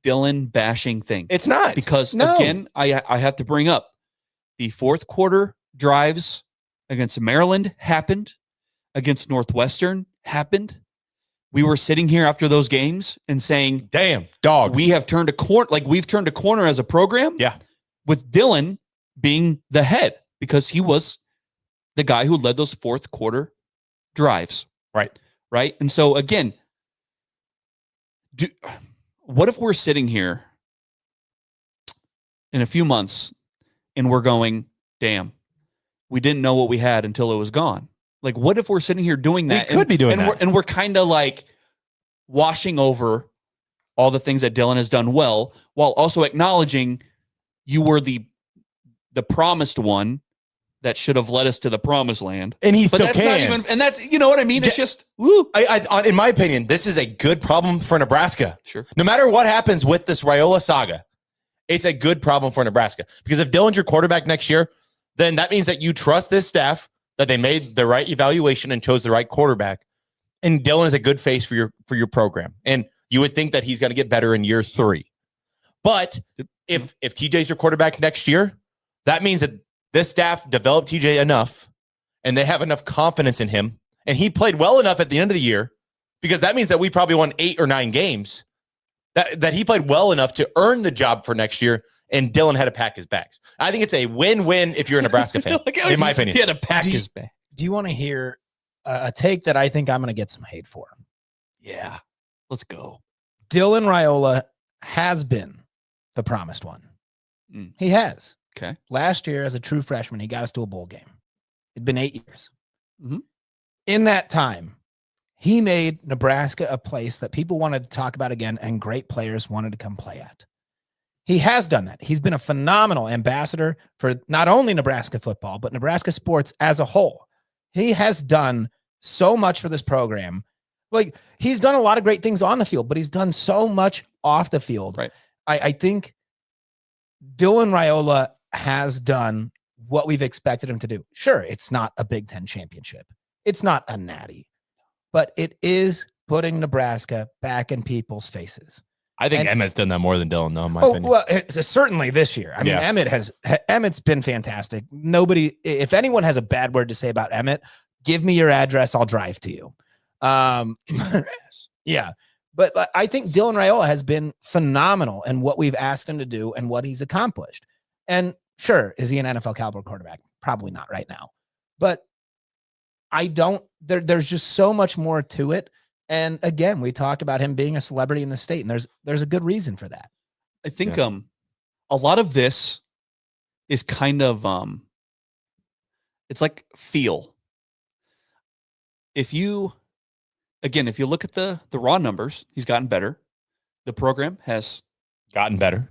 Dylan bashing thing. It's not. Because again, I have to bring up the fourth quarter drives against Maryland happened, against Northwestern happened. We were sitting here after those games and saying, damn, dog. We have turned a corner, like we've turned a corner as a program. Yeah. With Dylan being the head because he was the guy who led those fourth quarter drives. Right. And so again, what if we're sitting here in a few months and we're going, damn, we didn't know what we had until it was gone. Like, what if we're sitting here doing that? We could be doing that. And we're kind of like washing over all the things that Dylan has done well, while also acknowledging you were the promised one that should have led us to the promised land. And he still that's can. Not even, and that's, you know what I mean? It's just, woo. In my opinion, this is a good problem for Nebraska. Sure. No matter what happens with this Raiola saga, it's a good problem for Nebraska. Because if Dylan's your quarterback next year, then that means that you trust this staff, that they made the right evaluation and chose the right quarterback. And Dylan is a good face for your program. And you would think that he's going to get better in year 3. But if TJ's your quarterback next year, that means that this staff developed TJ enough and they have enough confidence in him. And he played well enough at the end of the year, because that means that we probably won 8 or 9 games, that he played well enough to earn the job for next year. And Dylan had to pack his bags. I think it's a win-win if you're a Nebraska fan, in my opinion. He had to pack his bag. Do you want to hear a take that I think I'm going to get some hate for? Yeah. Let's go. Dylan Raiola has been the promised one. He has. Okay. Last year, as a true freshman, he got us to a bowl game. It'd been 8 years. Mm-hmm. In that time, he made Nebraska a place that people wanted to talk about again, and great players wanted to come play at. He has done that. He's been a phenomenal ambassador for not only Nebraska football, but Nebraska sports as a whole. He has done so much for this program. Like, he's done a lot of great things on the field, but he's done so much off the field. Right. I think Dylan Raiola has done what we've expected him to do. Sure, it's not a Big Ten championship. It's not a natty, but it is putting Nebraska back in people's faces. I think Emmett's done that more than Dylan, though, in my opinion. Well, certainly this year. I mean, Emmett's been fantastic. Nobody, if anyone has a bad word to say about Emmett, give me your address. I'll drive to you. Yeah. But I think Dylan Raiola has been phenomenal in what we've asked him to do and what he's accomplished. And sure, is he an NFL caliber quarterback? Probably not right now. But there's just so much more to it. And again, we talk about him being a celebrity in the state, and there's a good reason for that. I think a lot of this is kind of it's like feel. If you look at the raw numbers, he's gotten better. The program has gotten better.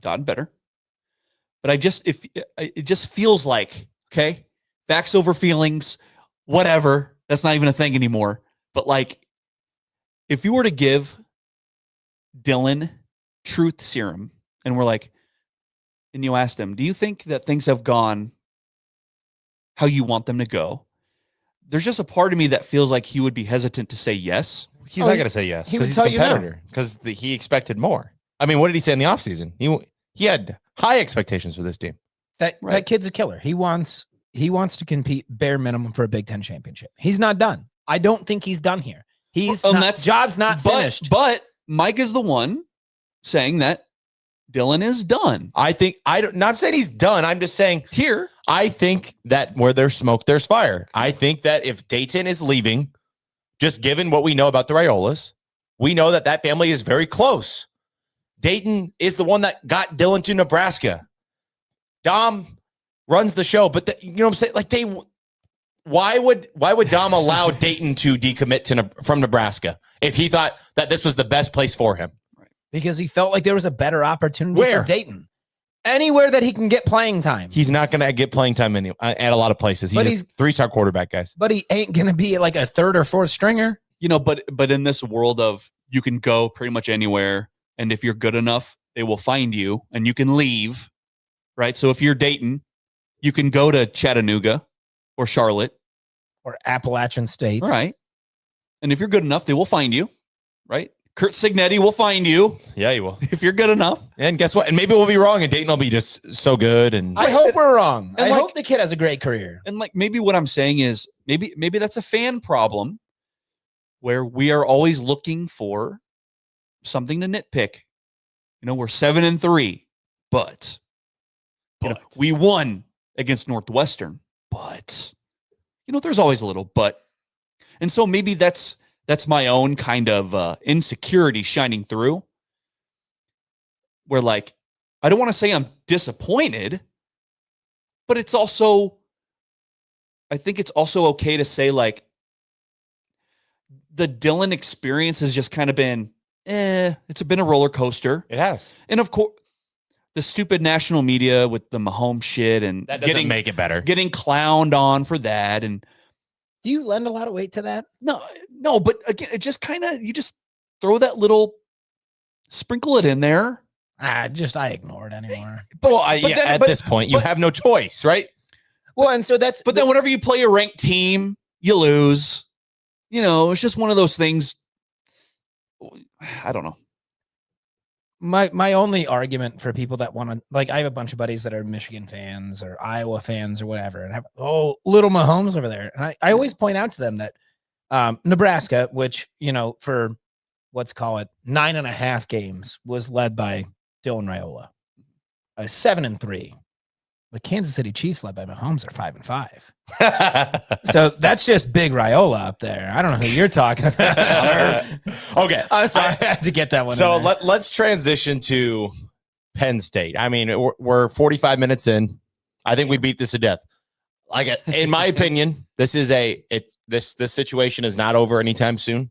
But it just feels like, okay, facts over feelings, whatever. That's not even a thing anymore. But like, if you were to give Dylan truth serum and we're like, and you asked him, do you think that things have gone how you want them to go? There's just a part of me that feels like he would be hesitant to say yes. He's not going to say yes because he's a competitor, because he expected more. I mean, what did he say in the offseason? He had high expectations for this team. That kid's a killer. He wants to compete bare minimum for a Big Ten championship. He's not done. I don't think he's done here. Job's not finished. But Mike is the one saying that Dylan is done. Not saying he's done. I'm just saying here, I think that where there's smoke, there's fire. I think that if Dayton is leaving, just given what we know about the Raiolas, we know that family is very close. Dayton is the one that got Dylan to Nebraska. Dom runs the show, but you know what I'm saying? Like why would Dom allow Dayton to decommit from Nebraska if he thought that this was the best place for him? Because he felt like there was a better opportunity for Dayton. Anywhere that he can get playing time. He's not going to get playing time at a lot of places. He's a 3-star quarterback, guys. But he ain't going to be like a 3rd or 4th stringer. You know, but in this world of you can go pretty much anywhere, and if you're good enough, they will find you and you can leave, right? So if you're Dayton, you can go to Chattanooga or Charlotte or Appalachian State. Right. And if you're good enough, they will find you, right? Kurt Signetti will find you. Yeah, he will. If you're good enough. And guess what? And maybe we'll be wrong and Dayton will be just so good. And I hope we're wrong. I hope the kid has a great career. And like, maybe what I'm saying is maybe that's a fan problem where we are always looking for something to nitpick. You know, we're 7-3, but you know, we won against Northwestern, but there's always a little, and so maybe that's my own kind of insecurity shining through, where like, I don't want to say I'm disappointed, but it's also, I think it's also okay to say like, the Dylan experience has just kind of been, it's been a roller coaster. It has. And of course, the stupid national media with the Mahomes shit and That doesn't make it better. Getting clowned on for that. And Do you lend a lot of weight to that? no, but again, it just kind of, you just throw that little, sprinkle it in there. I ignore it anymore. At this point, you have no choice, right? Well, and so that's, But then whenever you play a ranked team, you lose. It's just one of those things. I don't know. my only argument for people that want to, like, I have a bunch of buddies that are Michigan fans or Iowa fans or whatever, and have, little Mahomes over there. And I always point out to them that Nebraska, which, for let's call it 9.5 games, was led by Dylan Raiola, 7-3. The Kansas City Chiefs, led by Mahomes, are 5-5. So that's just big Raiola up there. I don't know who you're talking about. Okay. I'm sorry, I had to get that one. So let's transition to Penn State. I mean, we're 45 minutes in. I think we beat this to death. Like, in my opinion, this situation is not over anytime soon.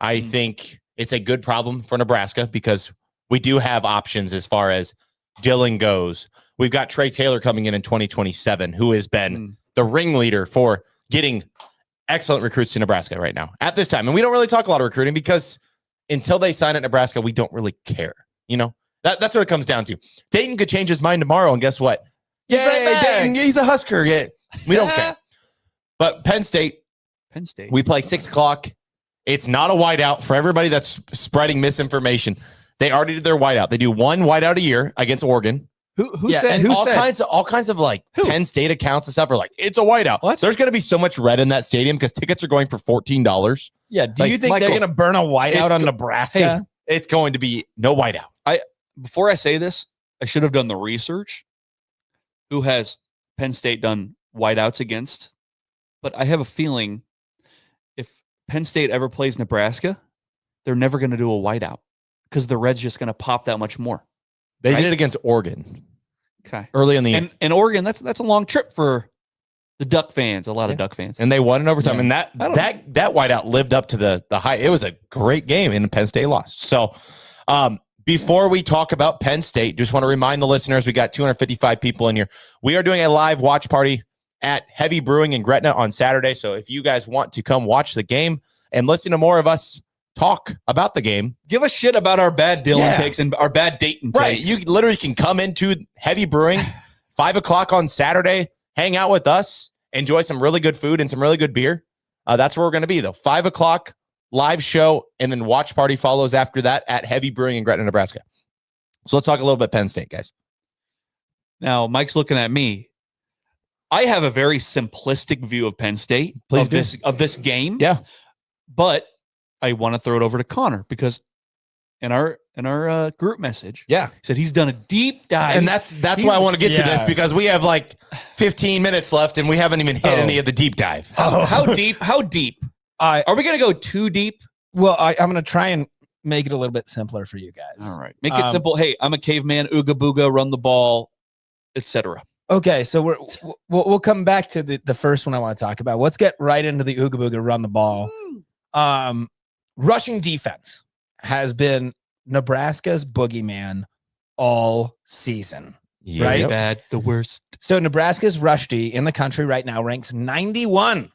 I think it's a good problem for Nebraska because we do have options as far as Dylan goes. We've got Trey Taylor coming in 2027, who has been the ringleader for getting excellent recruits to Nebraska right now at this time. And we don't really talk a lot of recruiting because until they sign at Nebraska, we don't really care. That's what it comes down to. Dayton could change his mind tomorrow, and guess what? Yeah, Dayton, he's a Husker. Yeah, we don't care. But Penn State, we play 6:00. It's not a whiteout for everybody that's spreading misinformation. They already did their whiteout. They do one whiteout a year against Oregon. Who said all kinds of like Penn State accounts and stuff are like, it's a whiteout. What? There's going to be so much red in that stadium because tickets are going for $14. Yeah. Do you think they're going to burn a whiteout on Nebraska? It's going to be no whiteout. Before I say this, I should have done the research. Who has Penn State done whiteouts against? But I have a feeling if Penn State ever plays Nebraska, they're never going to do a whiteout because the red's just going to pop that much more. They did it against Oregon. Okay. Early in the and Oregon, that's a long trip for the Duck fans, a lot of Duck fans. And they won in overtime. Yeah. And that whiteout lived up to the hype. It was a great game, and Penn State lost. So before we talk about Penn State, just want to remind the listeners, we got 255 people in here. We are doing a live watch party at Heavy Brewing in Gretna on Saturday. So if you guys want to come watch the game and listen to more of us talk about the game, give a shit about our bad Dylan takes and our bad Dayton takes. Right. You literally can come into Heavy Brewing 5:00 on Saturday, hang out with us, enjoy some really good food and some really good beer. That's where we're going to be, though. 5:00 live show, and then watch party follows after that at Heavy Brewing in Gretna, Nebraska. So let's talk a little bit Penn State, guys. Now, Mike's looking at me. I have a very simplistic view of Penn State, of this game. Yeah. But I want to throw it over to Connor because in our group message, he said he's done a deep dive, and that's why I want to get to this because we have like 15 minutes left and we haven't even hit any of the deep dive. How deep? How deep? Are we going to go too deep? Well, I'm going to try and make it a little bit simpler for you guys. All right, make it simple. Hey, I'm a caveman. Ooga booga, run the ball, etc. Okay, so we'll come back to the first one I want to talk about. Let's get right into the Ooga booga, run the ball. Rushing defense has been Nebraska's boogeyman all season. Yeah, right? Bad, the worst. So Nebraska's rush D in the country right now ranks 91.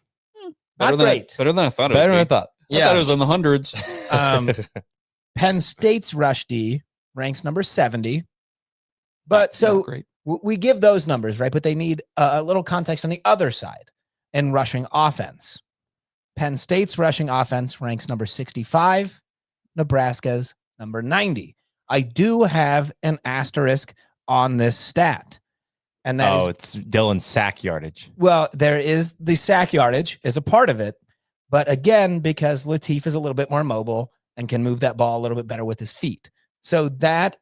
Not great. Better than I thought. Better than I thought. I thought it was in the hundreds. Penn State's rush D ranks number 70. But so we give those numbers, right? But they need a little context on the other side in rushing offense. Penn State's rushing offense ranks number 65. Nebraska's number 90. I do have an asterisk on this stat. And that it's Dylan's sack yardage. Well, there is the sack yardage is a part of it. But again, because Latif is a little bit more mobile and can move that ball a little bit better with his feet. So that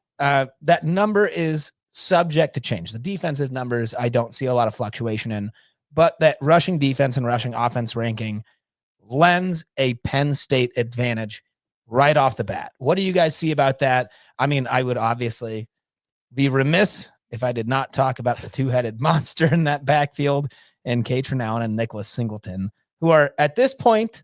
number is subject to change. The defensive numbers, I don't see a lot of fluctuation in. but that rushing defense and rushing offense ranking lends a Penn State advantage right off the bat. What do you guys see about that? I mean, I would obviously be remiss if I did not talk about the two-headed monster in that backfield and Katrin Allen and Nicholas Singleton, who are at this point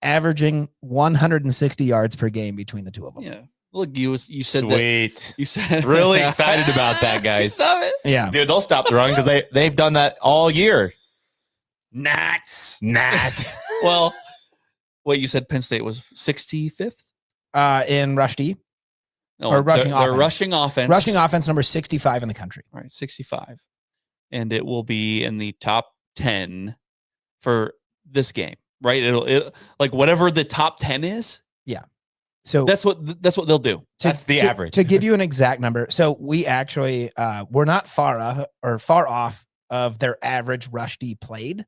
averaging 160 yards per game between the two of them. Yeah. Look, you said Sweet. that. You said Really excited about that, guys. Stop it. Yeah. Dude, they'll stop the run because they've done that all year. Not. Well, what you said Penn State was 65th? In rush D. No, Or rushing their offense. rushing offense. Rushing offense number 65 in the country. All right, 65. And it will be in the top 10 for this game, right? It'll like whatever the top 10 is. So That's what they'll do. That's the average. To give you an exact number, so we actually we're not far off of their average rush D played.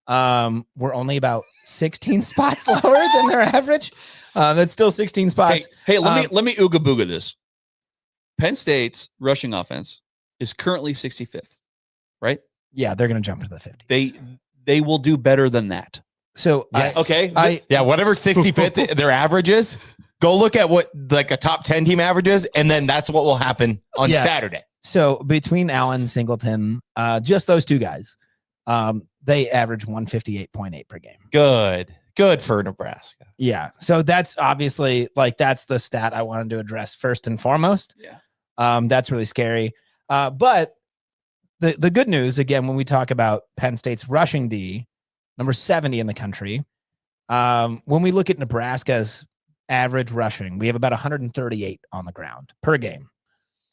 We're only about 16 spots lower than their average. That's still 16 spots. Hey, let me ooga booga this. Penn State's rushing offense is currently 65th, right? Yeah, they're going to jump to the 50. They will do better than that. So Yes. Okay. Yeah, whatever 65th their average is, go look at what like a top 10 team average is, and then that's what will happen on Saturday. So between Allen and Singleton, just those two guys, they average 158.8 per game. Good for Nebraska. Yeah. So that's obviously that's the stat I wanted to address first and foremost. Yeah. That's really scary. But the good news, again, when we talk about Penn State's rushing D, number 70 in the country, when we look at Nebraska's average rushing, we have about 138 on the ground per game.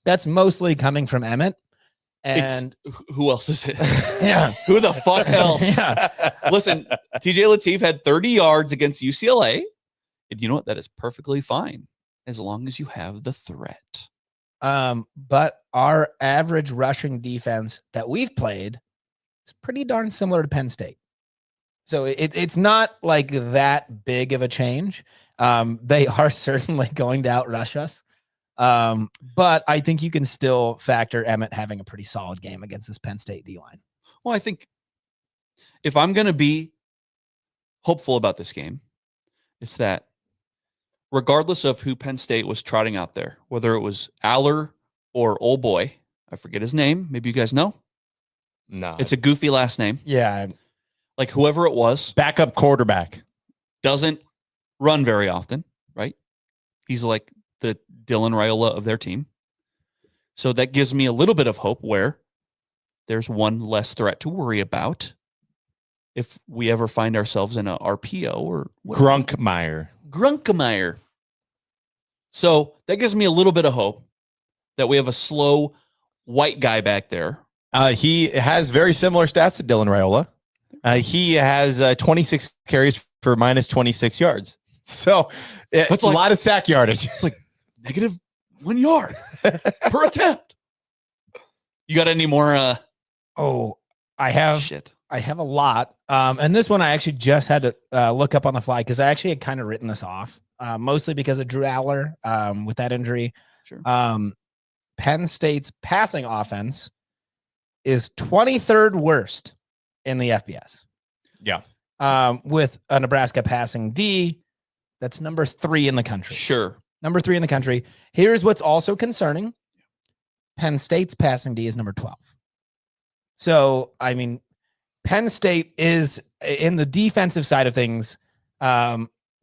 That's mostly coming from Emmett. And Who else is it? yeah, Who the fuck else? yeah. Listen, TJ Lateef had 30 yards against UCLA. And you know what? That is perfectly fine as long as you have the threat. But our average rushing defense that we've played is pretty darn similar to Penn State. So it's not like that big of a change. They are certainly going to outrush us. But I think you can still factor Emmett having a pretty solid game against this Penn State D-line. Well, I think if I'm going to be hopeful about this game, it's that regardless of who Penn State was trotting out there, whether it was Aller or old boy, I forget his name. Maybe you guys know. No. It's a goofy last name. Yeah. Like whoever it was backup quarterback. doesn't run very often, right? He's like the Dylan Raiola of their team. So that gives me a little bit of hope where there's one less threat to worry about if we ever find ourselves in a RPO or Grunkemeyer. So that gives me a little bit of hope that we have a slow white guy back there. He has very similar stats to Dylan Raiola. He has 26 carries for minus 26 yards. So it's a lot of sack yardage. It's like negative 1 yard per attempt. You got any more? I have a lot. And this one I actually just had to look up on the fly because I actually had kind of written this off, mostly because of Drew Aller with that injury. Sure. Penn State's passing offense is 23rd worst in the FBS. Yeah. With a Nebraska passing D, that's number 3 in the country. Sure. Number 3 in the country. Here's what's also concerning. Penn State's passing D is number 12. So, I mean, Penn State is in the defensive side of things,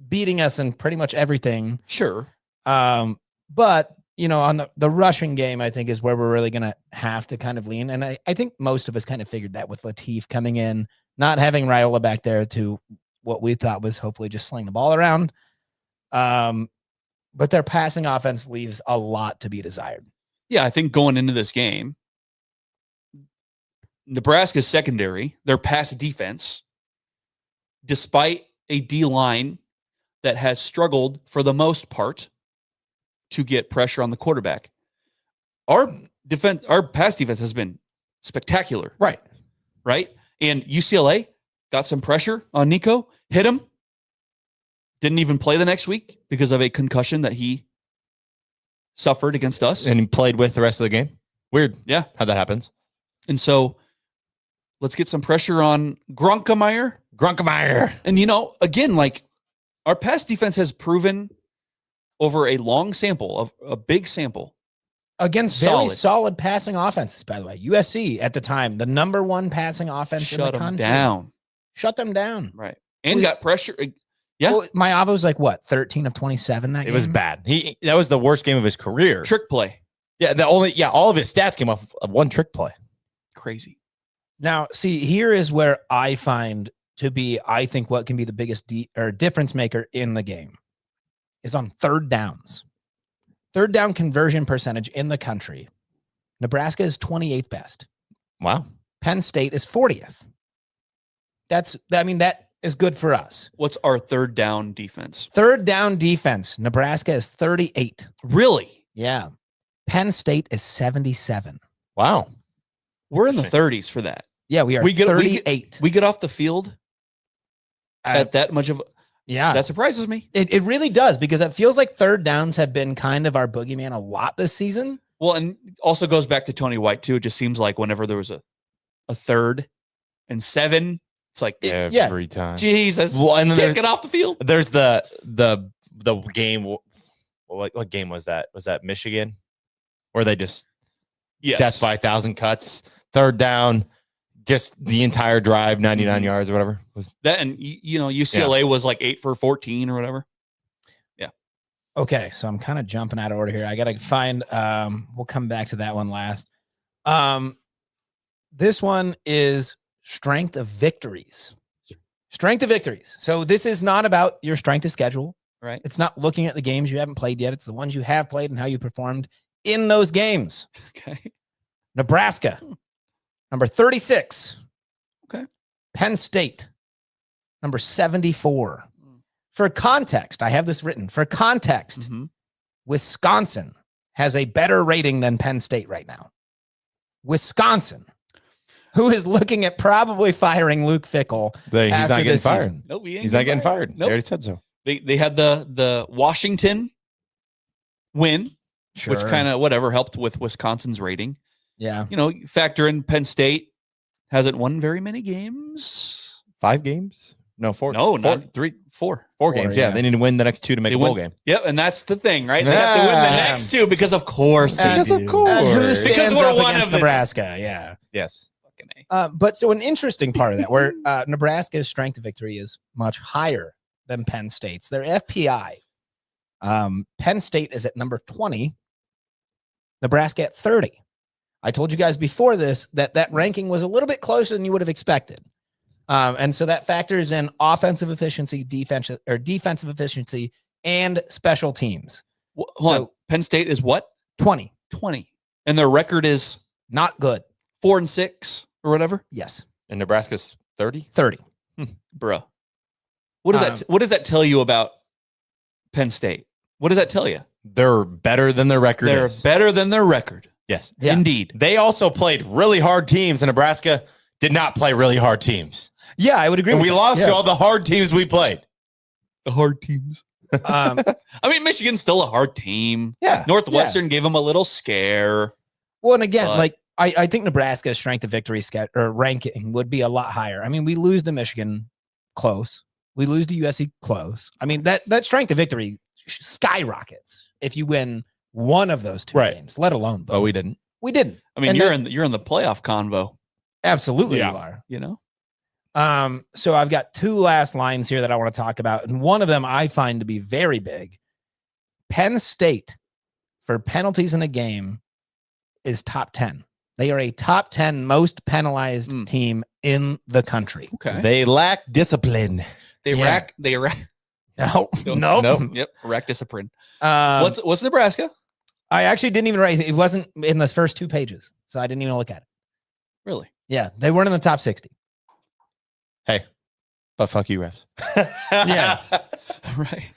beating us in pretty much everything. Sure. But, on the rushing game, I think is where we're really going to have to kind of lean. And I think most of us kind of figured that with Lateef coming in, not having Raiola back there to what we thought was hopefully just sling the ball around. But their passing offense leaves a lot to be desired. Yeah, I think going into this game, Nebraska's secondary, their pass defense, despite a D-line that has struggled for the most part to get pressure on the quarterback, our pass defense has been spectacular. Right. And UCLA got some pressure on Nico, hit him, didn't even play the next week because of a concussion that he suffered against us. And he played with the rest of the game. Weird. Yeah. How that happens. And so Let's get some pressure on Grunkemeyer. And, again, like our pass defense has proven over a long sample, of a big sample. Against very solid passing offenses, by the way. USC at the time, the number one passing offense in the country. Shut them down. Right. And got pressure. Yeah. Well, Mayavo's like what, 13 of 27 that game? It was bad. That was the worst game of his career. Trick play. Yeah, all of his stats came off of one trick play. Crazy. Now, see, here is where I find to be, I think, what can be the biggest difference maker in the game is on third downs. Third down conversion percentage in the country. Nebraska is 28th best. Wow. Penn State is 40th. That is good for us. What's our third down defense? Third down defense. Nebraska is 38. Really? Yeah. Penn State is 77. Wow. We're in the 30s for that. Yeah, we are 38. We get off the field at that much of... Yeah. That surprises me. It really does, because it feels like third downs have been kind of our boogeyman a lot this season. Well, and also goes back to Tony White, too. It just seems like whenever there was a 3rd and 7, it's like... Every time. Jesus. Well, and then can't get off the field. There's the game... What game was that? Was that Michigan? Where they just... Yes. Death by 1,000 cuts. Third down... Just the entire drive, 99 yards or whatever. Was that, and UCLA was like 8 for 14 or whatever. Yeah. Okay, so I'm kind of jumping out of order here. I gotta find. We'll come back to that one last. This one is strength of victories. Strength of victories. So this is not about your strength of schedule, right? It's not looking at the games you haven't played yet. It's the ones you have played and how you performed in those games. Okay. Nebraska. Number 36. Okay. Penn State. Number 74. For context, I have this written. For context, Wisconsin has a better rating than Penn State right now. Wisconsin, who is looking at probably firing Luke Fickle. He's not getting fired. Season. Nope, he's not getting fired. Nope. They already said so. They had the Washington win, which kind of helped with Wisconsin's rating. Yeah. Factor in Penn State hasn't won very many games. 5 games? No, 4. No, not 3, 4. 4 games. Yeah. They need to win the next 2 to make a bowl game. Yep, and that's the thing, right? They have to win the next 2 because of course they do. Because we're one of Nebraska. Yeah. Yes. But so an interesting part of that, where Nebraska's strength of victory is much higher than Penn State's. Their FPI. Penn State is at number 20. Nebraska at 30. I told you guys before this that ranking was a little bit closer than you would have expected. And so that factors in offensive efficiency, defensive efficiency, and special teams. Hold on. Penn State is what? 20. And their record is not good. 4-6 or whatever? Yes. And Nebraska's 30? 30. Bro. What does that tell you about Penn State? What does that tell you? They're better than their record. They're better than their record. Yes. Yeah. Indeed. They also played really hard teams, and Nebraska did not play really hard teams. Yeah, I would agree. And we lost to all the hard teams we played. The hard teams. Michigan's still a hard team. Yeah. Northwestern gave them a little scare. Well, and again, I think Nebraska's strength of victory ranking would be a lot higher. We lose to Michigan close. We lose to USC close. That strength of victory skyrockets if you win one of those 2 games, let alone both. Oh, we didn't. We didn't. You're in the playoff convo. Absolutely, yeah. You are. So I've got 2 last lines here that I want to talk about, and one of them I find to be very big. Penn State, for penalties in a game, is top 10. They are a top 10 most penalized team in the country. Okay. They lack discipline. They rack. No. Yep. Rack discipline. What's Nebraska? I actually didn't even write. It wasn't in the first 2 pages, so I didn't even look at it. Really? Yeah, they weren't in the top 60. Hey, but fuck you, refs. Yeah. Right.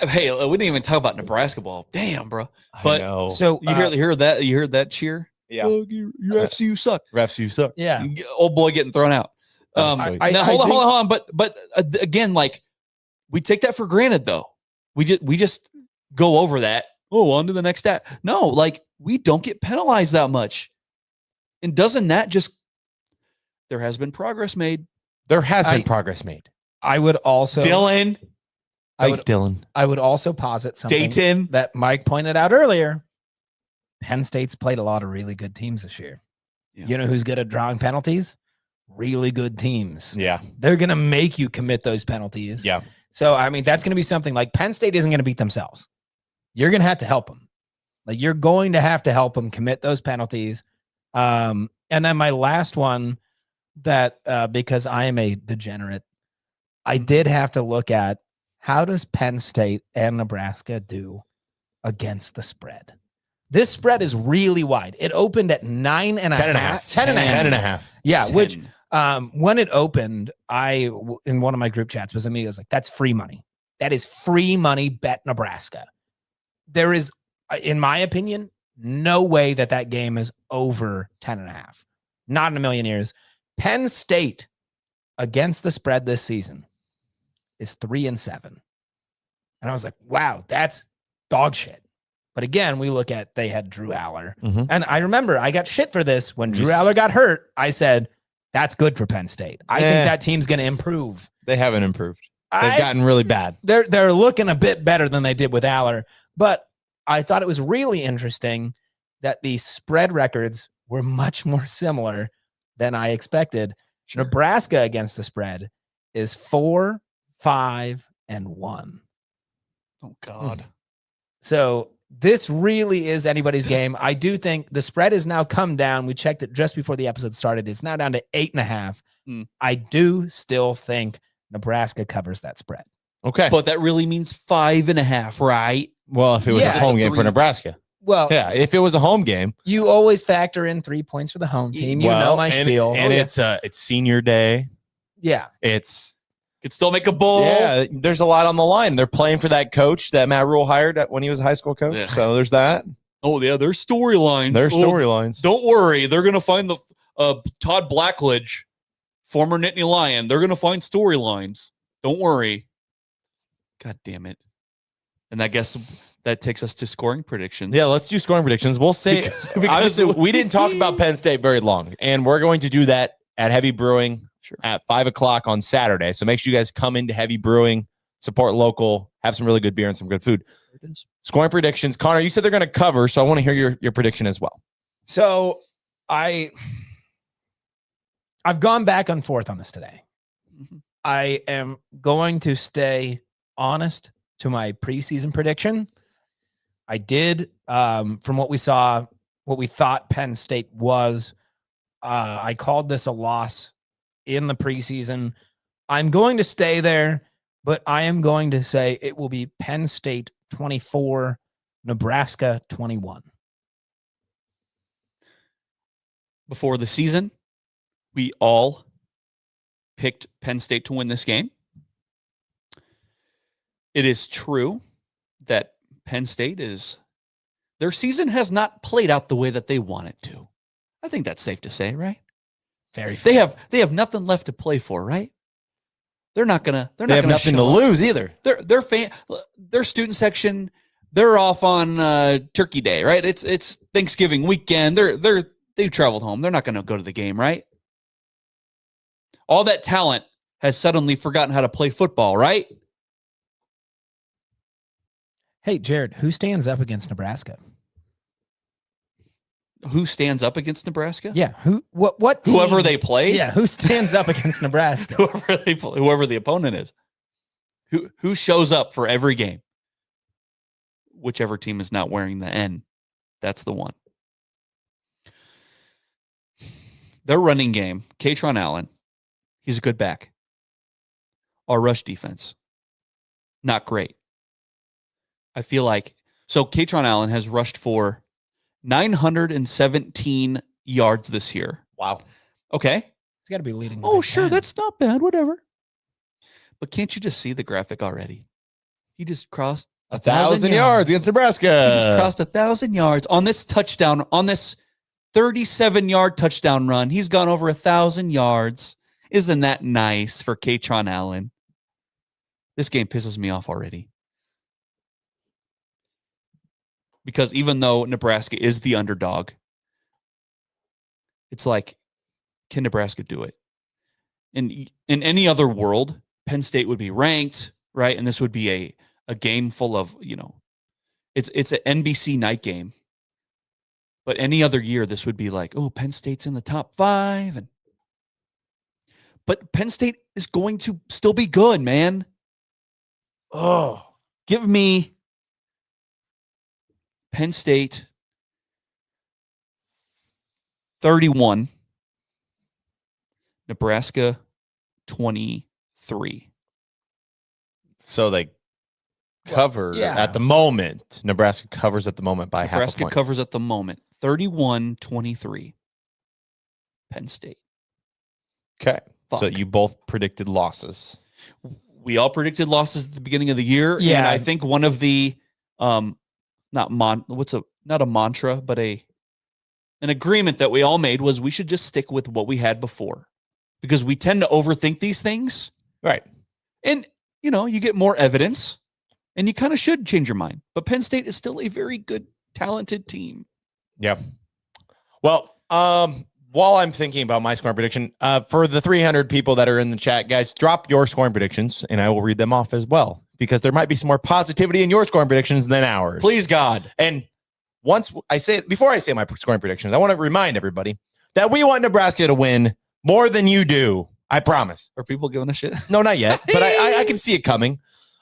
Hey, we didn't even talk about Nebraska ball. Damn, bro. But I know. So you heard that? You heard that cheer? Yeah. You refs, you suck. Refs, you suck. Yeah. Old boy getting thrown out. Hold on. But again, we take that for granted, though. We just go over that. Oh, on to the next stat. No, we don't get penalized that much. And doesn't that just there has been progress made. There has been progress made. I would also Dylan, Thanks, Dylan. I would also posit something Dayton. that Mike pointed out earlier. Penn State's played a lot of really good teams this year. Yeah. You know who's good at drawing penalties? Really good teams. Yeah. They're going to make you commit those penalties. Yeah. So, I mean, that's going to be something like Penn State isn't going to beat themselves. You're going to have to help them. Like, you're going to have to help them commit those penalties. And then my last one that, because I am a degenerate, I did have to look at how does Penn State and Nebraska do against the spread? This spread is really wide. It opened at 9.5. 10.5. Yeah, 10. which when it opened, in one of my group chats was immediately like, that's free money. That is free money, bet Nebraska. There is, in my opinion, no way that game is over 10.5. Not in a million years. Penn State against the spread this season is 3-7. And I was like, wow, that's dog shit. But again, we look at, they had Drew Aller. Mm-hmm. And I remember I got shit for this. When Drew Aller got hurt, I said, that's good for Penn State. I think that team's going to improve. They haven't improved. They've gotten really bad. They're looking a bit better than they did with Aller. But I thought it was really interesting that the spread records were much more similar than I expected. Sure. Nebraska against the spread is 4-5-1. Oh, God. So this really is anybody's game. I do think the spread has now come down. We checked it just before the episode started. It's now down to 8.5. I do still think Nebraska covers that spread. Okay. But that really means 5.5, right? Well, if it was a home game for Nebraska. Well, yeah, if it was a home game. You always factor in 3 points for the home team. You know my spiel. And it's senior day. Yeah. Could still make a bowl. Yeah, there's a lot on the line. They're playing for that coach that Matt Rule hired when he was a high school coach. Yeah. So there's that. Oh, yeah, there's storylines. Don't worry. They're going to find the Todd Blackledge, former Nittany Lion. They're going to find storylines. Don't worry. God damn it. And I guess that takes us to scoring predictions. Yeah, let's do scoring predictions. We'll say, obviously, we didn't talk about Penn State very long, and we're going to do that at Heavy Brewing at 5 o'clock on Saturday. So make sure you guys come into Heavy Brewing, support local, have some really good beer and some good food. Scoring predictions. Connor, you said they're going to cover, so I want to hear your prediction as well. So I've gone back and forth on this today. Mm-hmm. I am going to stay honest to my preseason prediction. I did, from what we saw, what we thought Penn State was, I called this a loss in the preseason. I'm going to stay there, but I am going to say it will be Penn State 24, Nebraska 21. Before the season, we all picked Penn State to win this game. It is true that Penn State their season has not played out the way that they want it to. I think that's safe to say, right? Very fair. They have nothing left to play for, right? They have nothing to lose either. Their student section, they're off on Turkey Day, right? It's Thanksgiving weekend. They've traveled home. They're not going to go to the game, right? All that talent has suddenly forgotten how to play football, right? Hey, Jared, who stands up against Nebraska? Who stands up against Nebraska? Yeah. What team? Whoever they play? Yeah, who stands up against Nebraska? Whoever the opponent is. Who shows up for every game? Whichever team is not wearing the N, that's the one. Their running game, Katron Allen, he's a good back. Our rush defense, not great. I feel like, so Katron Allen has rushed for 917 yards this year. Wow. Okay. He's got to be leading. Oh, sure. That's not bad. Whatever. But can't you just see the graphic already? He just crossed 1,000 yards against Nebraska. He just crossed 1,000 yards on this touchdown, on this 37-yard touchdown run. He's gone over 1,000 yards. Isn't that nice for Katron Allen? This game pisses me off already. Because even though Nebraska is the underdog, it's like can Nebraska do it? In any other world, Penn State would be ranked, right? And this would be a game full of, it's an NBC night game. But any other year, this would be like, oh, Penn State's in the top 5. But Penn State is going to still be good, man. Oh, give me Penn State 31, Nebraska 23. So they cover at the moment. Nebraska covers at the moment by half a point. Nebraska covers at the moment. 31-23. Penn State. Okay. Fuck. So you both predicted losses. We all predicted losses at the beginning of the year. Yeah. And I think one of the not a mantra, but an agreement that we all made was we should just stick with what we had before. Because we tend to overthink these things. Right. And you get more evidence and you kind of should change your mind. But Penn State is still a very good, talented team. Yeah. Well, while I'm thinking about my scoring prediction, for the 300 people that are in the chat, guys, drop your scoring predictions and I will read them off as well because there might be some more positivity in your scoring predictions than ours. Please, God. And before I say my scoring predictions, I want to remind everybody that we want Nebraska to win more than you do. I promise. Are people giving a shit? No, not yet, but I can see it coming.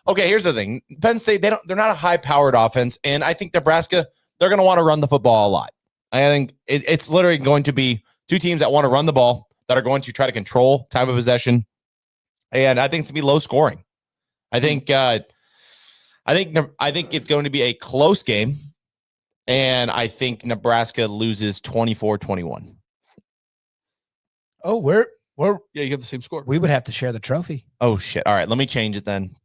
Okay, here's the thing. Penn State, they're not a high-powered offense, and I think Nebraska, they're going to want to run the football a lot. I think it's literally going to be two teams that want to run the ball, that are going to try to control time of possession, and I think it's going to be low scoring. I think it's going to be a close game, and I think Nebraska loses 24-21. Oh, we're Yeah, you have the same score. we would have to share the trophy. Oh, shit. All right, let me change it then.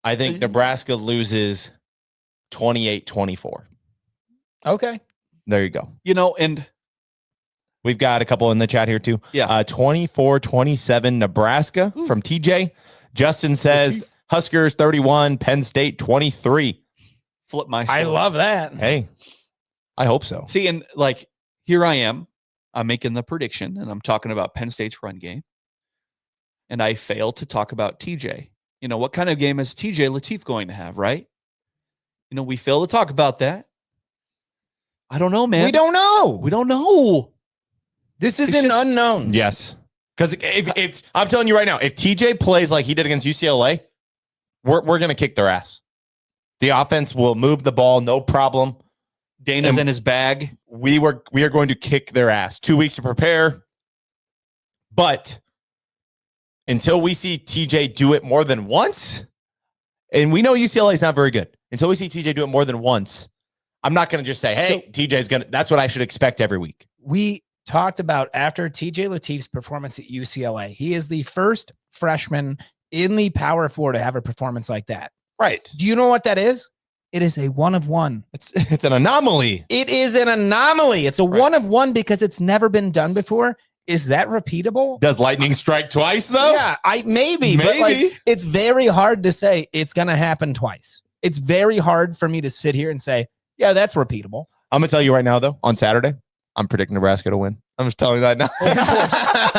I think Nebraska loses 28-24. Okay. There you go. And We've got a couple in the chat here too. Yeah. 24-27 Nebraska from TJ. Justin says Huskers 31, Penn State 23. flip my score. I love that. Hey, I hope so. See, and here I am. I'm making the prediction, and I'm talking about Penn State's run game. And I fail to talk about TJ. What kind of game is TJ Lateef going to have, right? We fail to talk about that. I don't know, man. We don't know. We don't know. This is It's an just- unknown. Yes. Because if I'm telling you right now, if TJ plays like he did against UCLA, we're going to kick their ass. The offense will move the ball, no problem. Dana's in his bag. We are going to kick their ass. 2 weeks to prepare. But until we see TJ do it more than once, and we know UCLA is not very good. Until we see TJ do it more than once, I'm not going to just say, hey, TJ's going to, that's what I should expect every week. We talked about after TJ Lateef's performance at UCLA, he is the first freshman in the Power Four to have a performance like that. Right. Do you know what that is? It is a 1 of 1. It's an anomaly. It is an anomaly. It's a 1 of 1 because it's never been done before. Is that repeatable? Does lightning strike twice though? Yeah, maybe. But it's very hard to say it's going to happen twice. It's very hard for me to sit here and say, yeah, that's repeatable. I'm going to tell you right now though, on Saturday, I'm predicting Nebraska to win. I'm just telling you that now.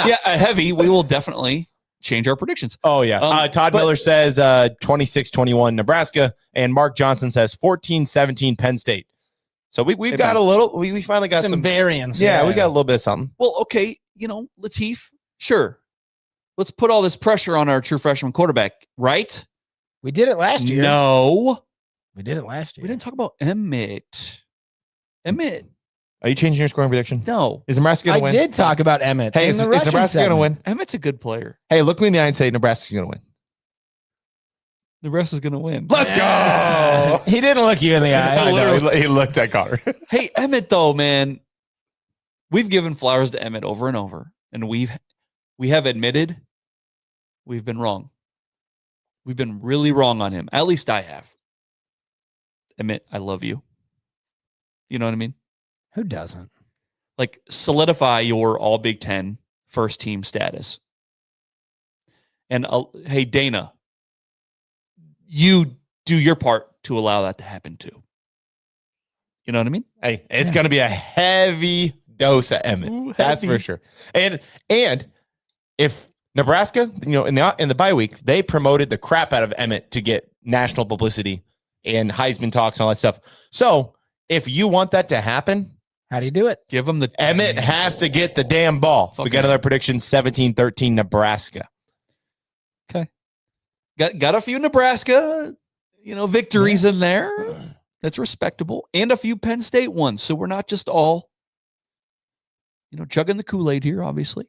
Yeah, heavy. We will definitely change our predictions. Oh, yeah. Todd Miller says 26-21 Nebraska, and Mark Johnson says 14-17 Penn State. So we've got a little, we finally got some variance. Yeah, we got a little bit of something. Well, okay, Lateef, sure. Let's put all this pressure on our true freshman quarterback, right? We did it last year. No. We did it last year. We didn't talk about Emmett. Are you changing your scoring prediction? No. Is Nebraska going to win? I did talk about Emmett. Hey, is Nebraska going to win? Emmett's a good player. Hey, look me in the eye and say Nebraska's going to win. Nebraska's going to win. Let's go. He didn't look you in the eye. I know, he looked at Connor. Hey, Emmett, though, man, we've given flowers to Emmett over and over, and we have admitted we've been wrong. We've been really wrong on him. At least I have. Emmett, I love you. You know what I mean? Who doesn't? Solidify your all Big Ten first team status. And hey, Dana, you do your part to allow that to happen too. You know what I mean? Hey, it's going to be a heavy dose of Emmett. Ooh, That's heavy. for sure. And if Nebraska, in the bye week, they promoted the crap out of Emmett to get national publicity and Heisman talks and all that stuff. So if you want that to happen, How do you do it? Give them the Emmett has to get the damn ball. We got another prediction: 17-13 Nebraska. Okay. Got a few Nebraska, victories in there. That's respectable. And a few Penn State ones. So we're not just all, chugging the Kool-Aid here, obviously.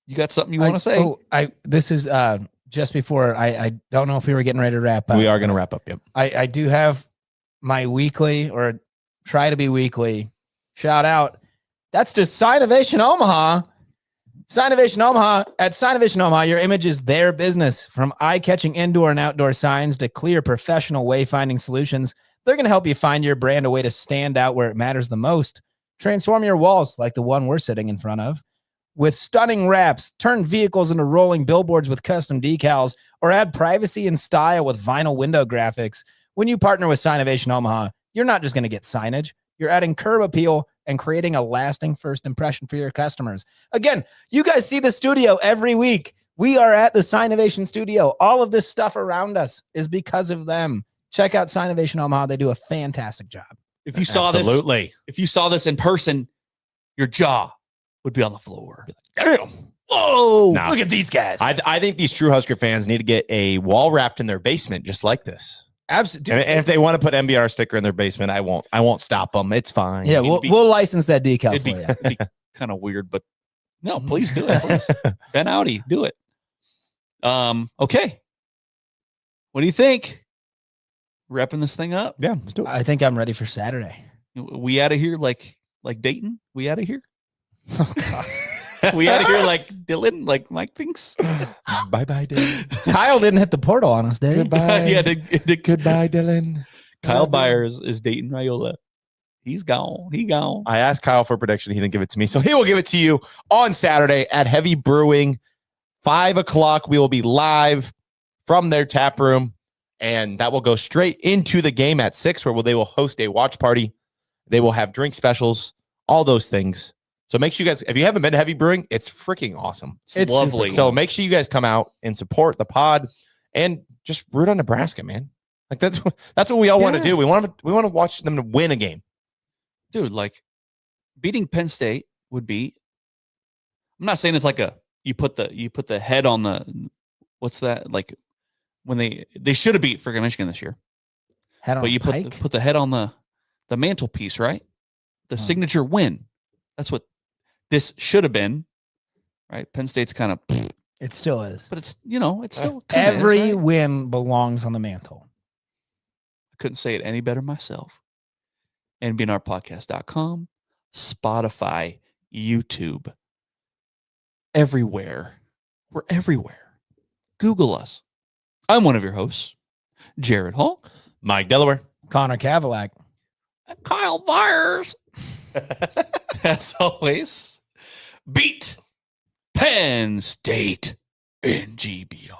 You got something you want to say? This is just before I don't know if we were getting ready to wrap up. We are going to wrap up. Yep. I do have my weekly, or try to be weekly, shout out. That's to Sinovation Omaha. Sinovation Omaha. At Sinovation Omaha, your image is their business. From eye-catching indoor and outdoor signs to clear professional wayfinding solutions, they're going to help you find your brand a way to stand out where it matters the most. Transform your walls like the one we're sitting in front of with stunning wraps, turn vehicles into rolling billboards with custom decals, or add privacy and style with vinyl window graphics. When you partner with Sinovation Omaha, you're not just going to get signage. You're adding curb appeal and creating a lasting first impression for your customers. Again, you guys see the studio every week. We are at the Sinovation studio. All of this stuff around us is because of them. Check out Sinovation Omaha. They do a fantastic job. If you saw this in person, your jaw would be on the floor. Damn. Whoa! Nah. Look at these guys. I think these true Husker fans need to get a wall wrapped in their basement just like this. Absolutely. And if they want to put MBR sticker in their basement, I won't stop them. It's fine. Yeah, we'll license that decal It'd for you. be kind of weird, but no, please do it. Please. Ben Audi, do it. Okay. What do you think? Wrapping this thing up? Yeah, let's do it. I think I'm ready for Saturday. We out of here like Dayton? We out of here? Oh, God. We out of here like Dylan, like Mike thinks? Bye-bye, Dylan. Kyle didn't hit the portal on us, did he? Goodbye. Yeah, Goodbye, Dylan. Kyle Byers is Dayton Raiola. He's gone. He gone. I asked Kyle for a prediction. He didn't give it to me. So he will give it to you on Saturday at Heavy Brewing. 5 o'clock. We will be live from their tap room. And that will go straight into the game at 6, where they will host a watch party. They will have drink specials, all those things. So make sure you guys, if you haven't been to Heavy Brewing, it's freaking awesome. It's lovely. So make sure you guys come out and support the pod and just root on Nebraska, man. Like that's what we all want to do. We want to watch them win a game. Dude, like beating Penn State would be, I'm not saying it's like you put the head on the, what's that? Like when they should have beat freaking Michigan this year. Head on But you pike? put the head on the mantelpiece, right? The signature win. That's what this should have been, right? Penn State's kind of, It still is. but it's it's still kinda Every is, right? win belongs on the mantle. I couldn't say it any better myself. NBNRpodcast.com, Spotify, YouTube, everywhere. We're everywhere. Google us. I'm one of your hosts, Jared Hall. Mike Delaware. Connor Cavalack. Kyle Byers. As always, beat Penn State in GBR.